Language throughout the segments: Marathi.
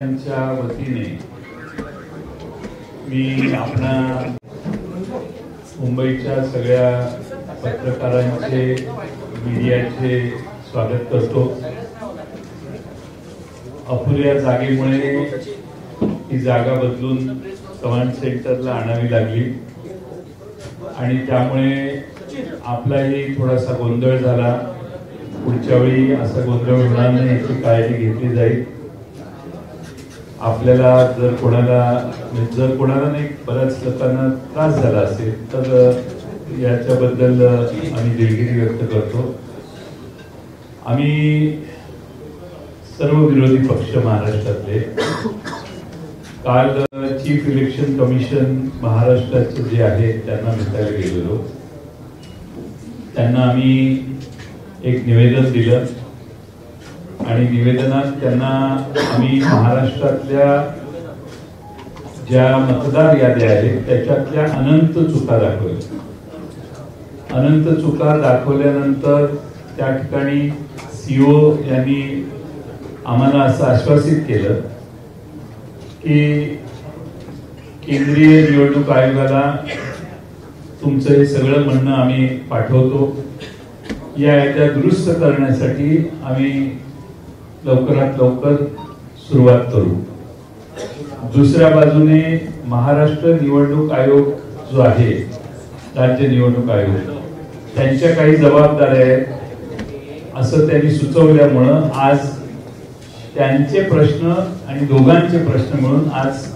त्यांच्या वतीने मी आपल्या मुंबईच्या सगळ्या पत्रकारांचे मीडियाचे स्वागत करतो। अपुऱ्या जागेमुळे ही जागा बदलून कमांड सेंटरला आणावी लागली आणि त्यामुळे आपलाही थोडासा गोंधळ झाला। पुढच्या वेळी असा गोंधळ होणार नाही याची काळजी घेतली जाईल। आपल्याला जर कोणाला नाही बऱ्याच लोकांना त्रास झाला असेल तर याच्याबद्दल आम्ही दिलगिरी व्यक्त करतो। आम्ही सर्व विरोधी पक्ष महाराष्ट्रातले काल चीफ इलेक्शन कमिशन महाराष्ट्राचे जे आहे त्यांना भेटायला गेलेलो। त्यांना आम्ही एक निवेदन दिलं आणि निवेदनात त्यांना आम्ही महाराष्ट्रातल्या ज्या मतदार याद्या आहेत त्याच्यातल्या अनंत चुका दाखवल्या। अनंत चुका दाखवल्यानंतर त्या ठिकाणी सीओ यांनी आम्हाला असं आश्वासित केलं की केंद्रीय निवडणूक आयोगाला तुमचं हे सगळं म्हणणं आम्ही पाठवतो। या याद्या दुरुस्त करण्यासाठी आम्ही लवकरात लवकर सुरुवात करू। दुसऱ्या बाजूने महाराष्ट्र निवडणूक आयोग जो आहे, राज्य निवडणूक आयोग, त्यांच्या काही जबाबदाऱ्या आहेत असं त्यांनी सुचवल्यामुळं आज त्यांचे प्रश्न आणि दोघांचे प्रश्न म्हणून आज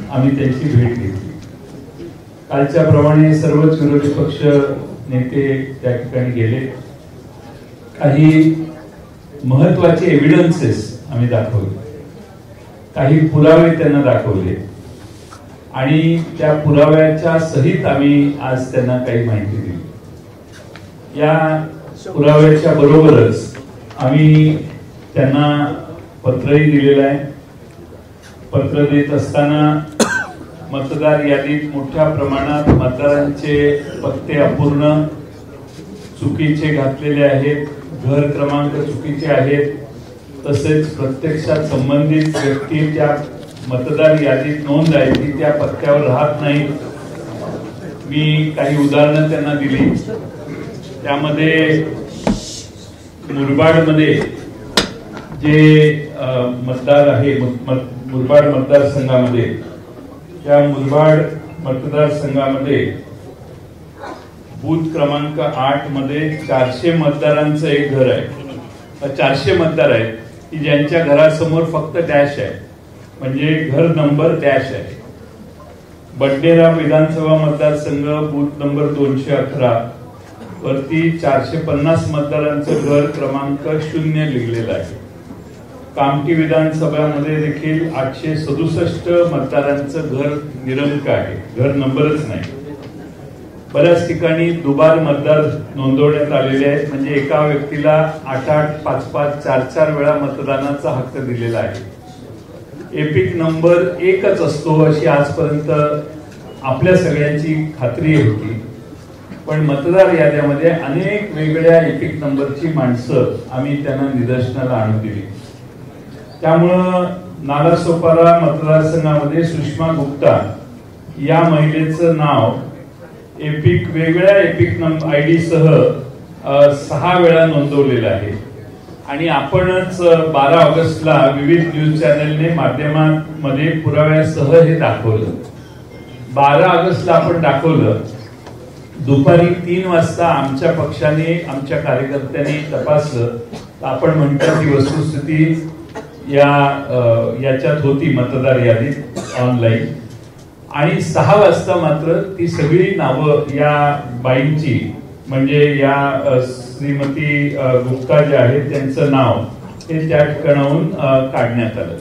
आम्ही त्यांची भेट घेतली। कालच्या प्रमाणे सर्वच विरोधी पक्ष नेते त्या ठिकाणी गेले। काही महत्वाचे एव्हिडन्सेस आम्ही दाखवले, काही पुरावे त्यांना दाखवले आणि त्या पुराव्याच्या सहित आम्ही आज त्यांना काही माहिती दिली। या पुराव्याच्या बरोबरच आम्ही त्यांना पत्रही दिलेलं आहे। पत्र देत असताना मतदार यादीत मोठ्या प्रमाणात मतदारांचे पत्ते अपूर्ण चुकीचे घातलेले आहेत, घर क्रमांक चुकीचे आहेत, तसेच प्रत्यक्षात संबंधित व्यक्ती त्या मतदार यादीत नोंद आहे ती त्या पत्त्यावर राहत नाही। मी काही उदाहरणं त्यांना दिली। त्यामध्ये मुरबाडमध्ये जे मतदार आहे, मुरबाड मतदारसंघामध्ये, त्या मुरबाड मतदारसंघामध्ये बूथ क्रमांक 8 मध्ये 400 मतदारांचं एक घर आहे। 400 मतदार आहेत की ज्यांच्या घरासमोर फक्त डॅश आहे, म्हणजे घर नंबर डॅश आहे। बडनेरा विधानसभा मतदारसंघ बूथ नंबर 211 वरती 450 मतदारांचं घर क्रमांक 0 लिहिलेलं आहे। कामठी विधानसभामध्ये देखील 867 मतदारांचं घर निरंक आहे, घर नंबरच नाही। बऱ्याच ठिकाणी दुबार मतदार नोंदवण्यात आलेले आहेत, म्हणजे एका व्यक्तीला 8-8, 5-5, 4-4 वेळा मतदानाचा हक्क दिलेला आहे। एपिक नंबर एकच असतो अशी आजपर्यंत आपल्या सगळ्यांची खात्री होती, पण मतदार याद्यामध्ये अनेक वेगळ्या एपिक नंबरची माणसं आम्ही त्यांना निदर्शनाला आणून दिली। त्यामुळं नालासोपारा मतदारसंघामध्ये सुषमा गुप्ता या महिलेचं नाव वेगळ्या एपिक नंबर आयडी सह 6 वेळा नोंदवलेलं आहे आणि आपणच 12 ऑगस्टला विविध न्यूज चॅनलने माध्यमांमध्ये पुराव्यासह हे दाखवलं। 12 ऑगस्टला आपण दाखवलं। दुपारी 3 वाजता आमच्या पक्षाने, आमच्या कार्यकर्त्यांनी तपासलं तर आपण म्हणतो की वस्तुस्थिती याच्यात होती मतदार यादीत ऑनलाईन, आणि 6 वाजता मात्र ती सगळी नावं या बाईंची, म्हणजे या श्रीमती गुप्ता जे आहेत त्यांचं नाव हे त्या ठिकाणाहून काढण्यात आलं।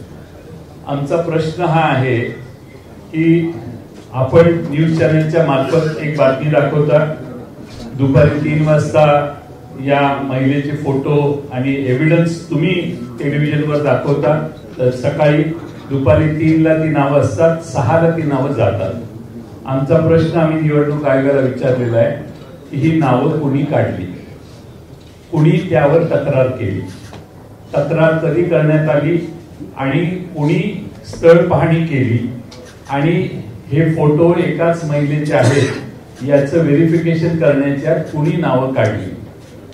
आमचा प्रश्न हा आहे की आपण न्यूज चॅनलच्या मार्फत एक बातमी दाखवता, दुपारी 3 वाजता या महिलेचे फोटो आणि एव्हिडन्स तुम्ही टेलिव्हिजनवर दाखवता, तर सकाळी दुपारी 3ला ती नावं असतात, 6ला ती नावं जातात। आमचा प्रश्न आम्ही निवडणूक आयोगाला विचारलेला आहे की ही नावं कोणी काढली, कुणी त्यावर तक्रार केली, तक्रार कधी करण्यात आली आणि कुणी स्थळ पाहणी केली आणि हे फोटो एकाच महिलेचे आहेत याचं व्हेरिफिकेशन करण्याच्या कुणी नावं काढली.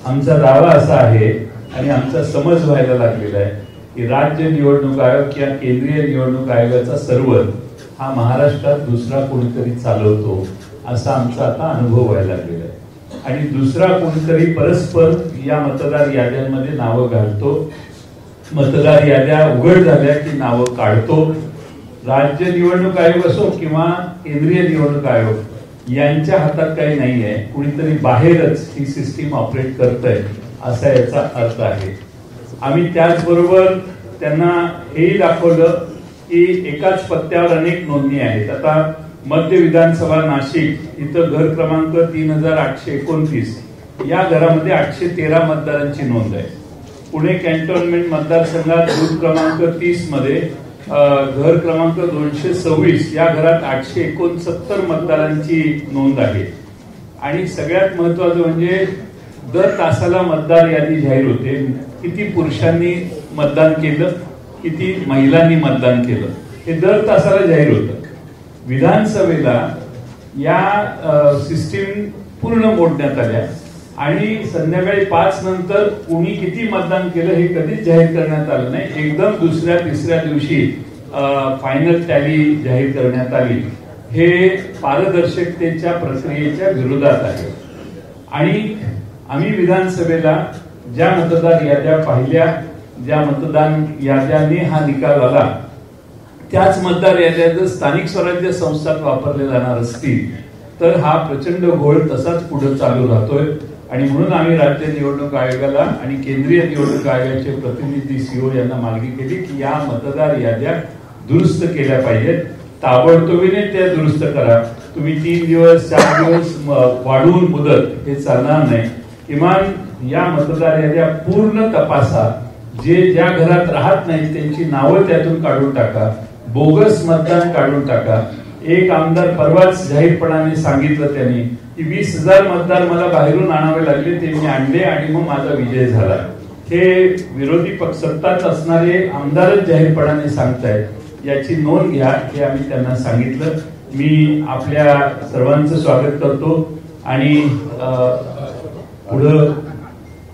आमचा दावा असा आहे आणि आमचा समज व्हायला लागलेला आहे की राज्य निवडणूक आयोग किंवा केंद्रीय निवडणूक आयोगाचा सर्व्हर हा महाराष्ट्रात दुसरा कोणीतरी चालवतो असा आमचा आता अनुभव व्हायला लागलेला आहे. आणि दुसरा कोणीतरी परस्पर या मतदार याद्यांमध्ये नावं घालतो, मतदार याद्या उघड झाल्या की नावं काढतो. राज्य निवडणूक आयोग असो किंवा केंद्रीय निवडणूक आयोग यांच्या हातात काही नाही आहे, कुणीतरी बाहेरच ही सिस्टीम ऑपरेट करतंय असा याचा अर्थ आहे. आम्ही त्याचबरोबर त्यांना हेही दाखवलं की एकाच पत्त्यावर अनेक नोंदणी आहेत. आता मध्य विधानसभा नाशिक इथं घर क्रमांक 3829 या घरामध्ये 813 मतदारांची नोंद आहे. पुणे कॅन्टोन्मेंट मतदारसंघात बूथ क्रमांक 30 मध्ये घर क्रमांक 226 या घरात 869 मतदारांची नोंद आहे. आणि सगळ्यात महत्वाचं म्हणजे दर तासाला मतदार यादी जाहीर होते. किती पुरुषांनी मतदान केलं, किती महिलांनी मतदान केलं हे दर तासाला जाहीर होतं. विधानसभेला या सिस्टीम पूर्ण मोडण्यात आल्या आणि संध्याकाळी 5 नंतर कुणी किती मतदान केलं हे कधीच जाहीर करण्यात आलं नाही. एकदम दुसऱ्या तिसऱ्या दिवशी फायनल टॅली जाहीर करण्यात आली. हे पारदर्शकतेच्या प्रक्रियेच्या विरोधात आहे. आणि आम्ही विधानसभेला ज्या मतदार याद्या पाहिल्या, ज्या मतदान याद्यांनी हा निकाल आला त्याच मतदार याद्या जर स्थानिक स्वराज्य संस्थात वापरले जाणार असतील तर हा प्रचंड घोळ तसाच पुढे चालू राहतोय. आणि म्हणून आम्ही राज्य निवडणूक आयोगाला आणि केंद्रीय निवडणूक आयोगाचे प्रतिनिधी सीओ यांना मागणी केली की या मतदार याद्या दुरुस्त केल्या पाहिजेत. ताबडतोबीने त्या दुरुस्त करा. तुम्ही 3 दिवस 4 दिवस वाढवून मुदत हे चालणार नाही. किमान या मतदार याद्या पूर्ण तपासा. जे ज्या घरात राहत नाहीत त्यांची नावं त्यातून काढून टाका. बोगस मतदान काढून टाका. एक आमदार परवाच जाहीरपणाने सांगितलं त्यांनी की 20,000 मतदार मला बाहेरून आणावे लागले, ते मी आणले आणि मग माझा विजय झाला. हे विरोधी पक्ष सत्ताच असणारे आमदारच जाहीरपणाने सांगतायत. याची नोंद घ्या हे आम्ही त्यांना सांगितलं. मी आपल्या सर्वांचं स्वागत करतो आणि पुढं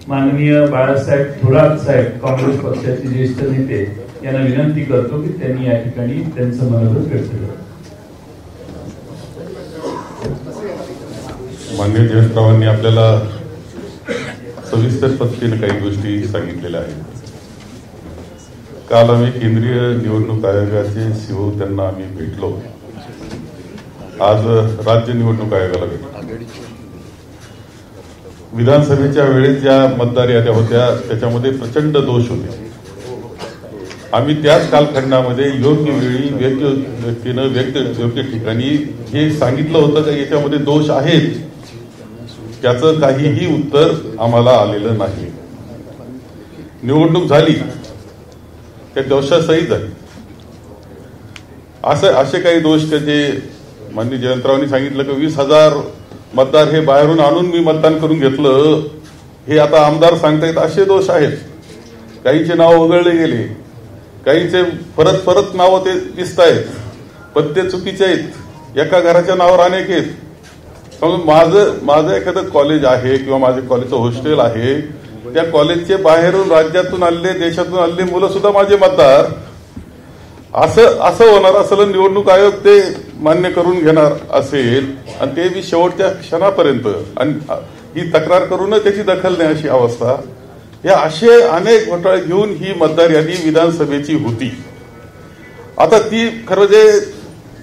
माननीय बाळासाहेब थोरात साहेब काँग्रेस पक्षाचे ज्येष्ठ नेते यांना विनंती करतो की त्यांनी या ठिकाणी त्यांचं मनोगत व्यक्त करावं. माननीय जयंतरावांनी आपल्याला सविस्तर पद्धतीने काही गोष्टी सांगितलेल्या आहेत. काल आम्ही केंद्रीय निवडणूक आयोगाचे सीओ त्यांना आम्ही भेटलो. आज राज्य निवडणूक आयोगाला भेटलो. विधानसभेच्या वेळेस ज्या मतदार याद्या होत्या त्याच्यामध्ये प्रचंड दोष होते. आम्ही त्याच कालखंडामध्ये योग्य वेळी योग्य ठिकाणी हे सांगितलं होतं की याच्यामध्ये दोष आहेत. त्याचं काहीही उत्तर आम्हाला आलेलं नाही. निवडणूक झाली त्या दोषासहित झाली. असे काही दोष की जे माननीय जयंतरावांनी सांगितलं की 20,000 मतदार हे बाहेरून आणून मी मतदान करून घेतलं हे आता आमदार सांगतायत. असे दोष आहेत. काहींचे नाव वगळले गेले, काहींचे परत नाव ते दिसत आहेत, पत्ते चुकीचे आहेत, एका घराच्या नावावर अनेक आहेत. माझं एखादं कॉलेज आहे किंवा माझे कॉलेजचं हॉस्टेल आहे, त्या कॉलेजचे बाहेरून राज्यातून आलेले देशातून आलेले मुलं सुद्धा माझे मतदार. असं होणार असलं निवडणूक आयोग ते मान्य करून घेणार असेल आणि ते मी शेवटच्या क्षणापर्यंत आणि ही तक्रार करून त्याची दखल नाही अशी अवस्था. या असे अनेक घोटाळे घेऊन ही मतदार यादी विधानसभेची होती. आता ती खरं जे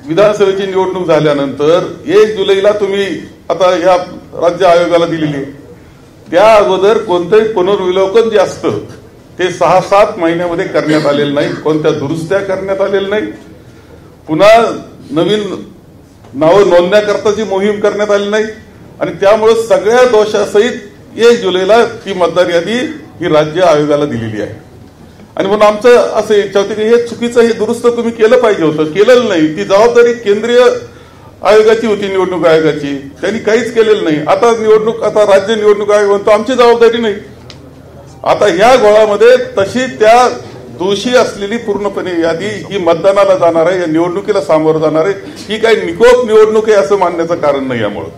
विधानसभेची निवडणूक झाल्यानंतर 1 जुलैला तुम्ही आता या राज्य आयोगाला दिलेली, त्या अगोदर कोणतंही पुनर्विलोकन जे असतं ते 6-7 महिन्यामध्ये करण्यात आलेलं नाही. कोणत्या दुरुस्त्या करण्यात आलेल्या नाही. पुन्हा नवीन नावं नोंदण्याकरताची मोहीम करण्यात आली नाही. आणि त्यामुळे सगळ्या दोषासहित 1 जुलैला ती मतदार यादी ही राज्य आयोगाला दिलेली आहे. आणि म्हणून आमचं असं इच्छा होती की हे चुकीचं, हे दुरुस्त तुम्ही केलं पाहिजे होतं, केलेलं नाही. ती जबाबदारी केंद्रीय आयोगाची होती, निवडणूक आयोगाची. त्यांनी काहीच केलेलं नाही. आता राज्य निवडणूक आयोग म्हणतो आमची जबाबदारी नाही. आता ह्या घोळामध्ये तशी त्या दोषी असलेली पूर्णपणे यादी ही मतदानाला जाणार आहे, या निवडणुकीला सामोरं जाणार आहे. ही काही निकोप निवडणूक आहे असं मानण्याचं कारण नाही. यामुळं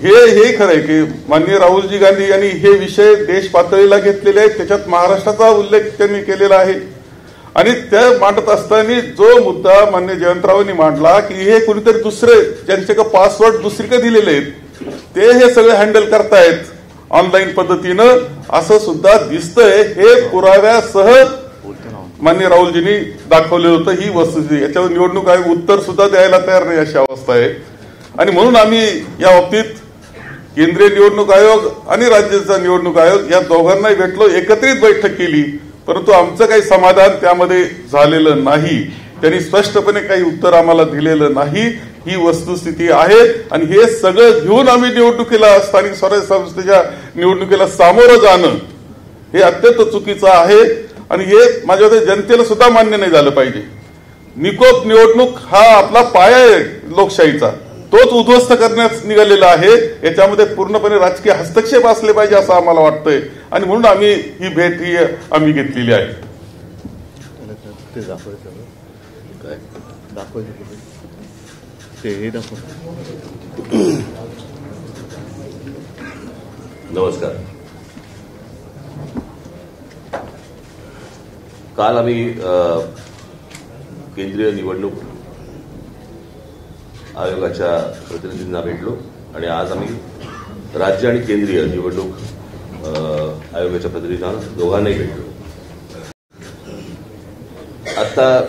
हे खरं आहे की माननीय राहुलजी गांधी यांनी हे विषय देश पातळीला घेतलेले आहेत. त्याच्यात महाराष्ट्राचा उल्लेख त्यांनी केलेला आहे आणि त्या मांडत असताना जो मुद्दा माननीय जयंतरावांनी मांडला की हे कुणीतरी दुसरे ज्यांचे पासवर्ड दुसरीकडे दिलेले आहेत ते हे सगळे हँडल करतायत ऑनलाईन पद्धतीनं असं सुद्धा दिसतंय. हे पुराव्यासह माननीय राहुलजींनी दाखवलेलं होतं. ही वस्तुस्थिती याच्यावर निवडणूक आयोग उत्तर सुद्धा द्यायला तयार नाही अशी अवस्था आहे. आणि म्हणून आम्ही या बाबतीत केंद्रीय निवडणूक आयोग आणि राज्याचा निवडणूक आयोग या दोघांनाही भेटलो, एकत्रित बैठक केली, परंतु आमचं काही समाधान त्यामध्ये झालेलं नाही. त्यांनी स्पष्टपणे काही उत्तर आम्हाला दिलेलं नाही. ही वस्तुस्थिती आहे आणि हे सगळं घेऊन आम्ही निवडणुकीला स्थानिक स्वराज्य संस्थेच्या निवडणुकीला सामोरं जाणं हे अत्यंत चुकीचं आहे आणि हे माझ्या मते जनतेला सुद्धा मान्य नाही झालं पाहिजे. निकोप निवडणूक हा आपला पाया आहे लोकशाहीचा, तोच उद्ध्वस्त करण्यास निघालेला आहे. याच्यामध्ये पूर्णपणे राजकीय हस्तक्षेप असले पाहिजे असं आम्हाला वाटतंय आणि म्हणून आम्ही ही भेट आम्ही घेतलेली आहे. नमस्कार. काल आम्ही केंद्रीय निवडणूक आयोगाच्या प्रतिनिधींना भेटलो आणि आज आम्ही राज्य आणि केंद्रीय निवडणूक आयोगाच्या प्रतिनिधींना दोघांनाही भेटलो. आता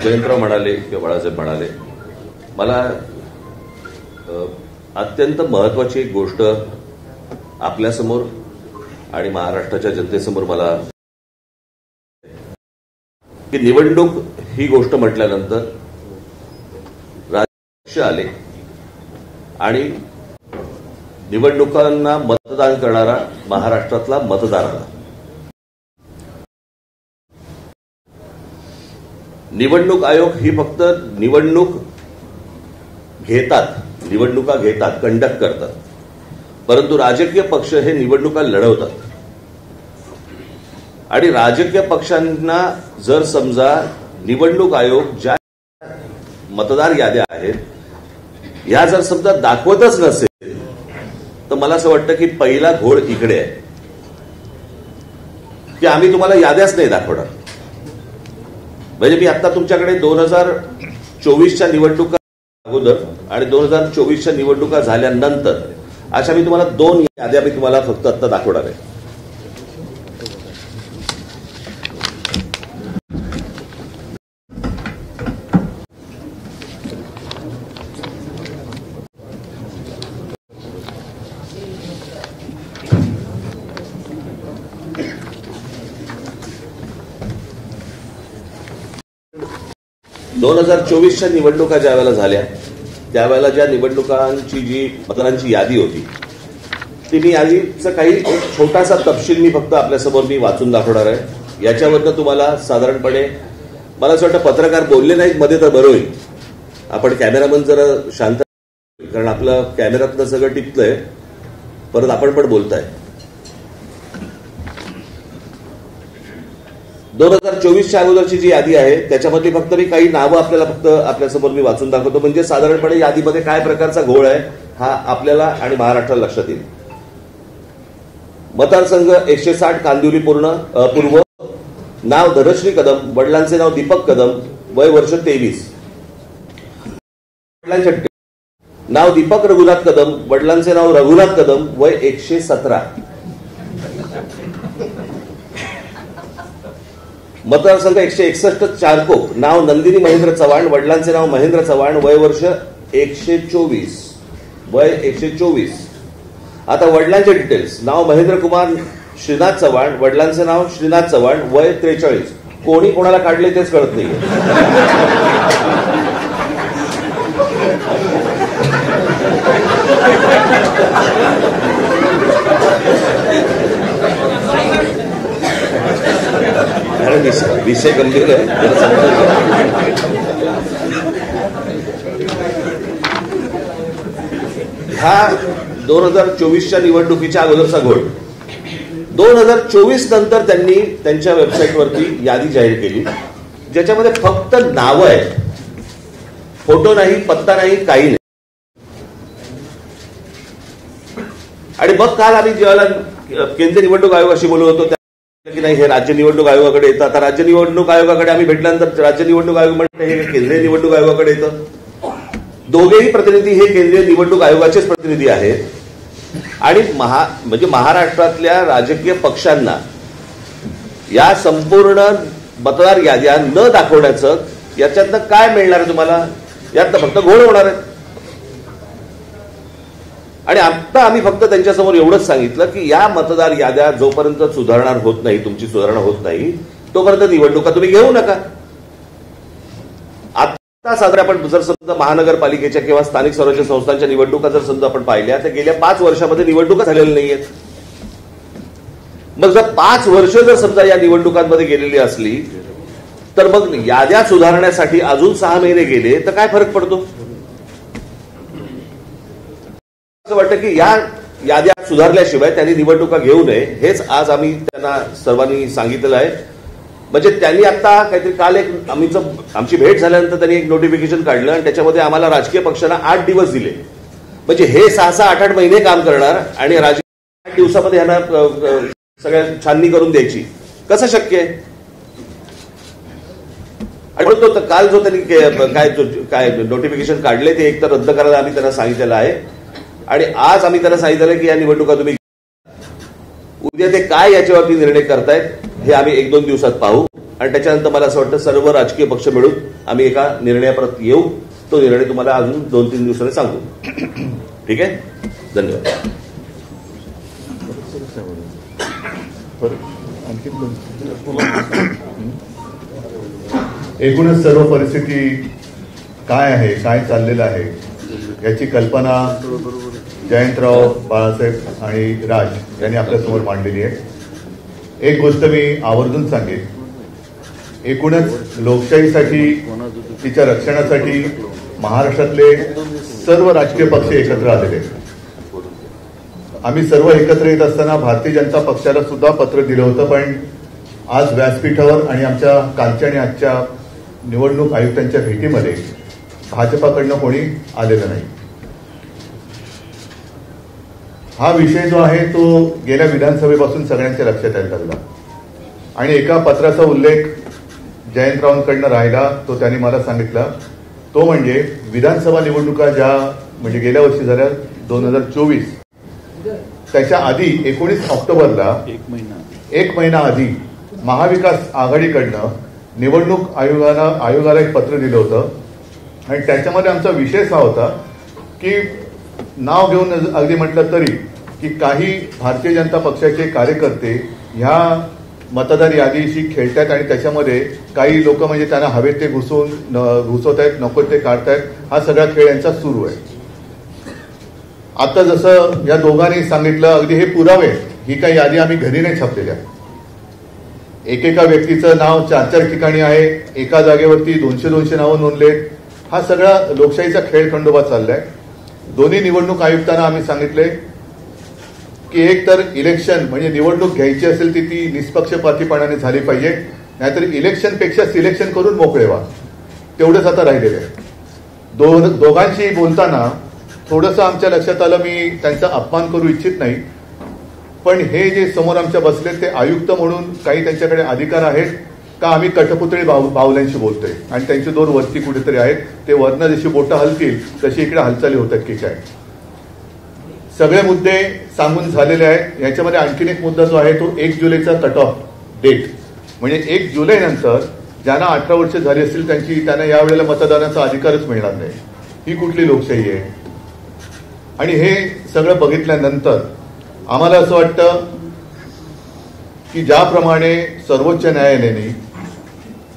जयंतराव म्हणाले किंवा बाळासाहेब म्हणाले, मला अत्यंत महत्वाची एक गोष्ट आपल्यासमोर आणि महाराष्ट्राच्या जनतेसमोर मला की निवडणूक ही गोष्ट म्हटल्यानंतर राज्य आले आणि निवडणुकांना मतदान करणारा महाराष्ट्रातला मतदार आला. निवडणूक आयोग ही फक्त निवडणुका घेतात, कंडक्ट करतात, परंतु राजकीय पक्ष हे निवडणुका लढवतात. आणि राजकीय पक्षांना जर समजा निवडणूक आयोग ज्या मतदार याद्या आहेत या जर समजा दाखवतच नसेल तर मला असं वाटतं की पहिला घोळ इकडे आहे की आम्ही तुम्हाला याद्याच नाही दाखवणार. म्हणजे मी आता तुमच्याकडे 2024च्या निवडणुका अगोदर आणि 2024च्या निवडणुका झाल्यानंतर अशा मी तुम्हाला 2 याद्या मी तुम्हाला फक्त आता दाखवणार आहे. च्या निवडणुका ज्या वेळेला झाल्या त्यावेळेला ज्या निवडणुकांची जी मतदारांची यादी होती ती मी यादीचा काही एक छोटासा तपशील मी फक्त आपल्यासमोर मी वाचून दाखवणार आहे. याच्यावरनं तुम्हाला साधारणपणे मला असं वाटतं पत्रकार बोलले नाहीत मध्ये तर बरं होईल. आपण कॅमेरामन जरा शांत, कारण आपलं कॅमेऱ्यातलं सगळं टिपलंय, परत आपण पण बोलताय. 2024च्या अगोदरची जी यादी आहे त्याच्यामधली फक्त मी काही नावं आपल्याला फक्त आपल्यासमोर मी वाचून दाखवतो, म्हणजे साधारणपणे यादीमध्ये काय प्रकारचा घोळ आहे हा आपल्याला आणि महाराष्ट्राला लक्षात येईल. मतदारसंघ 160 कांदिवली पूर्व, नाव धनश्री कदम, वडिलांचे नाव दीपक कदम, वय वर्ष 23. नाव दीपक रघुनाथ कदम, वडिलांचे नाव रघुनाथ कदम, वय 117. मतदारसंघ 161 चारकोप, नाव नंदिनी महेंद्र चव्हाण, वडिलांचे नाव महेंद्र चव्हाण, वय वर्ष 124, वय 124. आता वडिलांचे डिटेल्स, नाव महेंद्र कुमार श्रीनाथ चव्हाण, वडिलांचे नाव श्रीनाथ चव्हाण, वय 43. कोणी कोणाला काढले तेच कळत नाही. विषय गंभीर आहे. हा 2024च्या निवडणुकीच्या अगोदरचा घोळ. 2024 नंतर त्यांनी त्यांच्या वेबसाईटवरती यादी जाहीर केली, ज्याच्यामध्ये फक्त नावं आहेत, फोटो नाही, पत्ता नाही, काही नाही. आणि मग काल आम्ही जेव्हा केंद्रीय निवडणूक आयोगाशी बोलत होतो की नाही हे राज्य निवडणूक आयोगाकडे येतं. आता राज्य निवडणूक आयोगाकडे आम्ही भेटल्यानंतर राज्य निवडणूक आयोग म्हणते हे केंद्रीय निवडणूक आयोगाकडे येतं. दोघेही प्रतिनिधी हे केंद्रीय निवडणूक आयोगाचेच प्रतिनिधी आहेत. आणि म्हणजे महाराष्ट्रातल्या राजकीय पक्षांना या संपूर्ण मतदार याद्या न दाखवण्याचं याच्यातनं काय मिळणार आहे तुम्हाला? यातनं फक्त घोळ होणार आहेत. आणि आता आम्ही फक्त त्यांच्यासमोर एवढंच सांगितलं की या मतदार याद्या जोपर्यंत सुधारणा होत नाही, तुमची सुधारणा होत नाही, तोपर्यंत निवडणुका तुम्ही घेऊ नका. आता साधारण आपण जर समजा महानगरपालिकेच्या किंवा स्थानिक स्वराज्य संस्थांच्या निवडणुका जर समजा आपण पाहिल्या तर गेल्या 5 वर्षामध्ये निवडणुका झालेल्या नाहीयेत. मग जर 5 वर्ष जर समजा या निवडणुकांमध्ये गेलेली असली तर मग याद्या सुधारण्यासाठी अजून 6 महिने गेले तर काय फरक पडतो? असं वाटतं की या याद्या सुधारल्याशिवाय त्यांनी निवडणुका घेऊ नये, हेच आज आम्ही त्यांना सर्वांनी सांगितलेलं आहे. म्हणजे त्यांनी आता काहीतरी काल आमची भेट झाल्यानंतर त्यांनी एक नोटिफिकेशन काढलं आणि त्याच्यामध्ये आम्हाला राजकीय पक्षांना 8 दिवस दिले. म्हणजे हे 6-6, 8-8 महिने काम करणार आणि राजकीय 8 दिवसामध्ये यांना सगळ्या छाननी करून द्यायची, कसं शक्य आहे? आठवतो काल जो त्यांनी काय नोटिफिकेशन काढले ते एकतर रद्द करायला आम्ही त्यांना सांगितलेलं आहे. आणि आज आम्ही त्यांना सांगितलं की या निवडणुका तुम्ही उद्या ते काय याच्यावरती निर्णय करतायत हे आम्ही 1-2 दिवसात पाहू. आणि त्याच्यानंतर मला असं वाटतं सर्व राजकीय पक्ष मिळून आम्ही एका निर्णयापर्यंत येऊ. तो निर्णय तुम्हाला अजून 2-3 दिवसांनी सांगू. ठीक आहे, धन्यवाद. एकूणच सर्व परिस्थिती काय आहे, काय चाललेलं आहे याची कल्पना जयंतराव, बाळासाहेब आणि राज यांनी आपल्यासमोर मांडलेली आहे. एक गोष्ट मी आवर्जून सांगेन, एकूणच लोकशाहीसाठी, तिच्या रक्षणासाठी महाराष्ट्रातले सर्व राजकीय पक्ष एकत्र आलेले आहेत. आम्ही सर्व एकत्र येत असताना भारतीय जनता पक्षाला सुद्धा पत्र दिलं होतं, पण आज व्यासपीठावर आणि आमच्या कालच्या आणि आजच्या निवडणूक आयुक्तांच्या भेटीमध्ये भाजपाकडनं कोणी आलेलं नाही. हा विषय जो आहे तो गेल्या विधानसभेपासून सगळ्यांच्या लक्षात यायला लागला आणि एका पत्राचा उल्लेख जयंतरावांकडनं राहिला, तो त्यांनी मला सांगितला. तो म्हणजे विधानसभा निवडणुका ज्या म्हणजे गेल्या वर्षी झाल्या 2024, त्याच्या आधी 19 ऑक्टोबरला 1 महिना आधी महाविकास आघाडीकडनं निवडणूक आयोगाला एक पत्र दिलं होतं आणि त्याच्यामध्ये आमचा विषय हा होता की नाव घेऊन अगदी म्हटलं तरी की काही भारतीय जनता पक्षाचे कार्यकर्ते ह्या मतदार यादीशी खेळतात आणि त्याच्यामध्ये काही लोक म्हणजे त्यांना हवेत ते घुसवत आहेत, नको ते काढतायत. हा सगळा खेळ यांचा सुरू आहे. आता जसं या दोघांनी सांगितलं, अगदी हे पुरावे, ही काही यादी आम्ही घरी नाही छापलेल्या. एकेका व्यक्तीचं नाव 4-4 ठिकाणी आहे, एका जागेवरती 200-200 नावं नोंदलेत. हा सगळा लोकशाहीचा खेळ खंडोबा चाललाय. दोन्ही निवडणूक आयुक्तांना आम्ही सांगितले की एक तर इलेक्शन म्हणजे निवडणूक घ्यायची असेल ती निष्पक्षपातीपणाने झाली पाहिजे, नाहीतर इलेक्शनपेक्षा सिलेक्शन करून मोकळे व्हा. तेवढंच आता राहिलेलं आहे. दोघांशी बोलताना थोडंसं आमच्या लक्षात आलं, मी त्यांचा अपमान करू इच्छित नाही, पण हे जे समोर आमच्या बसले ते आयुक्त म्हणून काही त्यांच्याकडे अधिकार आहेत का आम्ही कठपुतळी बाहुल्यांशी बोलतोय आणि त्यांचे 2 वरती कुठेतरी आहेत, ते वरनं जशी बोटं हलतील तशी इकडे हालचाली होतात की काय. सगळे मुद्दे सांगून झालेले आहेत. याच्यामध्ये आणखीन एक मुद्दा जो आहे तो 1 जुलैचा कट ऑफ डेट, म्हणजे 1 जुलै नंतर ज्यांना 18 वर्ष झाली असतील त्यांना यावेळेला मतदानाचा अधिकारच मिळणार नाही. ही कुठली लोकशाही आहे? आणि हे सगळं बघितल्यानंतर आम्हाला असं वाटतं की ज्याप्रमाणे सर्वोच्च न्यायालयाने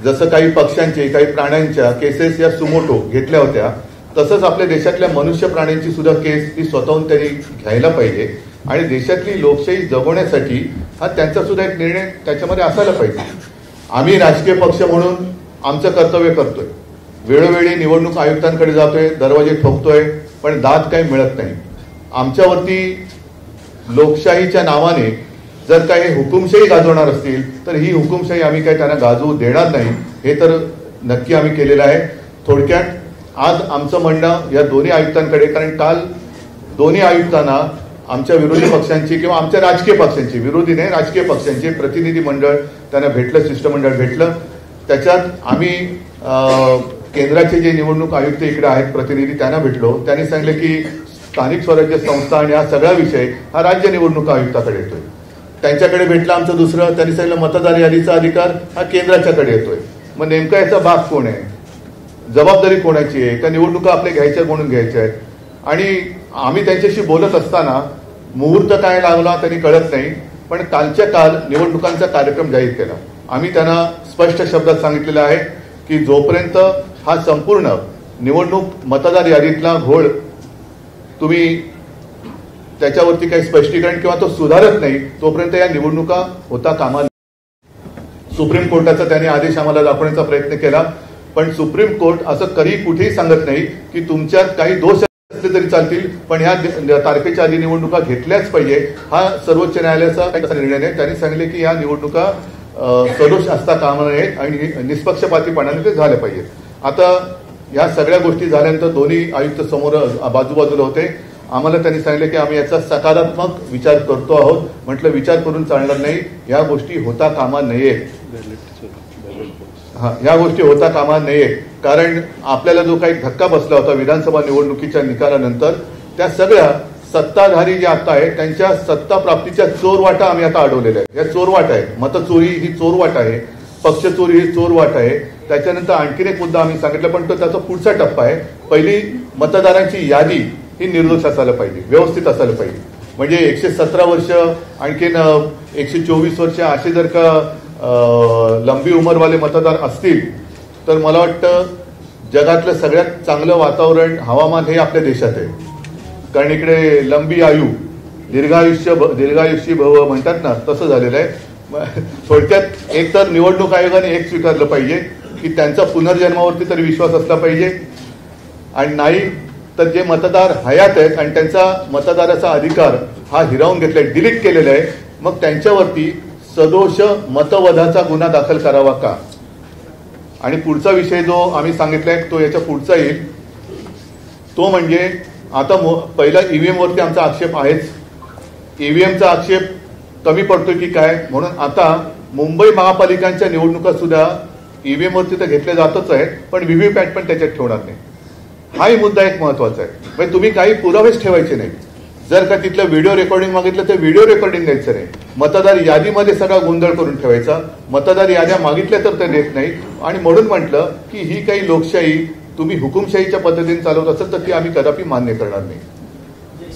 जसं काही पक्षांचे, काही प्राण्यांच्या केसेस या सुमोटो घेतल्या होत्या, तसंच आपल्या देशातल्या मनुष्य प्राण्यांची सुद्धा केस ती स्वतःहून त्यांनी घ्यायला पाहिजे आणि देशातली लोकशाही जगवण्यासाठी हा त्यांचा सुद्धा एक निर्णय त्याच्यामध्ये असायला पाहिजे. आम्ही राजकीय पक्ष म्हणून आमचं कर्तव्य करतोय, वेळोवेळी निवडणूक आयुक्तांकडे जातोय, दरवाजे ठोकतोय, पण दाद काही मिळत नाही. आमच्यावरती लोकशाहीच्या नावाने जर काही हुकुमशाही गाजवणार असतील तर ही हुकुमशाही आम्ही काही त्यांना गाजवू देणार नाही, हे तर नक्की आम्ही केलेलं आहे. थोडक्यात आज आमचं म्हणणं या दोन्ही आयुक्तांकडे, कारण काल दोन्ही आयुक्तांना आमच्या विरोधी पक्षांची किंवा आमच्या राजकीय पक्षांची, विरोधी नाही राजकीय पक्षांचे प्रतिनिधी मंडळ त्यांना भेटलं, शिष्टमंडळ भेटलं. त्याच्यात आम्ही केंद्राचे जे निवडणूक आयुक्त इकडे आहेत प्रतिनिधी त्यांना भेटलो. त्यांनी सांगितले की स्थानिक स्वराज्य संस्था आणि हा सगळा विषय हा राज्य निवडणूक आयुक्ताकडे येतोय. त्यांच्याकडे भेटलं आमचं दुसरं, त्यांनी सांगितलं मतदार यादीचा अधिकार हा केंद्राच्याकडे येतोय. मग नेमका याचा भाग कोण आहे, जबाबदारी कोणाची आहे, त्या निवडणुका आपल्या घ्यायच्या म्हणून घ्यायच्या आहेत. आणि आम्ही त्यांच्याशी बोलत असताना मुहूर्त काय लागला त्यांनी कळत नाही, पण कालच्या काल निवडणुकांचा कार्यक्रम जाहीर केला. आम्ही त्यांना स्पष्ट शब्दात सांगितलेलं आहे की जोपर्यंत हा संपूर्ण निवडणूक मतदार यादीतला घोळ तुम्ही त्याच्यावरती काही स्पष्टीकरण किंवा तो सुधारत नाही तोपर्यंत या निवडणुका होता कामा. सुप्रीम कोर्टाचा त्यांनी आदेश आम्हाला दाखवण्याचा प्रयत्न केला, पण सुप्रीम कोर्ट असं कधी कुठेही सांगत नाही की तुमच्यात काही दोष असले तरी चालतील, पण ह्या तारखेच्या आधी निवडणुका घेतल्याच पाहिजे. हा सर्वोच्च न्यायालयाचा निर्णय नाही. त्यांनी सांगितले की या निवडणुका सदोष असता कामा नयेत आणि निष्पक्षपातीपणाने ते झाले पाहिजे. आता या सगळ्या गोष्टी झाल्यानंतर दोन्ही आयुक्त समोर बाजूबाजूला होते. आम्हाला त्यांनी सांगितलं की आम्ही याचा सकारात्मक विचार करतो आहोत. म्हटलं विचार करून चालणार नाही, या गोष्टी होता कामा नयेत. या गोष्टी होता कामा नयेत, कारण आपल्याला जो काही धक्का बसला होता विधानसभा निवडणुकीच्या निकालानंतर, त्या सगळ्या सत्ताधारी जे आता आहेत त्यांच्या सत्ता प्राप्तीच्या चोरवाटा आम्ही आता अडवलेल्या आहेत. या चोरवाटा आहे, मतचोरी ही चोरवाट आहे, पक्षचोरी ही चोरवाट आहे. त्याच्यानंतर आणखीन एक मुद्दा आम्ही सांगितला, पण तो त्याचा पुढचा टप्पा आहे. पहिली मतदारांची यादी ही निर्दोष असायला पाहिजे, व्यवस्थित असायला पाहिजे. म्हणजे 117 वर्ष आणखीन 124 वर्ष असे जर का लंबी उमरवाले मतदार असतील तर मला वाटतं जगातलं सगळ्यात चांगलं वातावरण हवामान हे आपल्या देशात आहे. कारण इकडे लंबी आयु दीर्घायुष्य भव म्हणतात ना, तसं झालेलं आहे. थोडक्यात एक तर निवडणूक आयोगाने एक स्वीकारलं पाहिजे की त्यांचा पुनर्जन्मावरती तरी विश्वास असला पाहिजे, आणि नाही तर जे मतदार हयात आहेत आणि त्यांचा मतदाराचा अधिकार हा हिरावून घेतलाय, डिलीट केलेला आहे, मग त्यांच्यावरती सदोष मतवधाचा गुन्हा दाखल करावा का. आणि पुढचा विषय जो आम्ही सांगितलाय तो याच्या पुढचा येईल, तो म्हणजे आता पहिला ईव्हीएम वरती आमचा आक्षेप आहेच. ईव्हीएमचा आक्षेप कमी पडतोय की काय, म्हणून आता मुंबई महापालिकांच्या निवडणुका सुद्धा ईव्हीएम वरती तर घेतल्या जातच आहेत, पण व्हीव्हीपॅट पण त्याच्यात ठेवणार नाही. हाही मुद्दा एक महत्वाचा आहे. म्हणजे तुम्ही काही पुरावेच ठेवायचे नाही. जर का तिथलं व्हिडिओ रेकॉर्डिंग मागितलं तर व्हिडिओ रेकॉर्डिंग द्यायचं नाही. मतदार यादीमध्ये सगळा गोंधळ करून ठेवायचा. मतदार याद्या मागितल्या तर ते देत नाही. आणि म्हणून म्हटलं की ही काही लोकशाही तुम्ही हुकुमशाहीच्या पद्धतीने चालवत असेल तर ती आम्ही कदापि मान्य करणार नाही.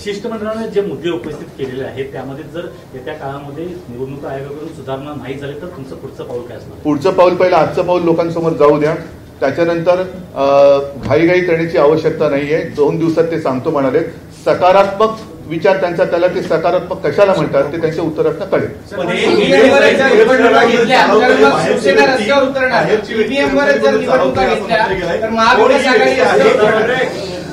शिष्टमंडळाने जे मुद्दे उपस्थित केलेले आहेत त्यामध्ये जर येत्या काळामध्ये निवडणूक आयोगाकडून सुधारणा नाही झाली तर तुमचं पुढचं पाऊल काय असणार? पुढचं पाऊल पहिलं आजचं पाऊल लोकांसमोर जाऊ द्या. त्याच्यानंतर घाईघाई करण्याची आवश्यकता नाहीये. 2 दिवसात ते सांगतो म्हणाले. सकारात्मक विचार त्यांचा, त्याला ते सकारात्मक कशाला म्हणतात ते त्यांच्या उत्तरातनं कळेल.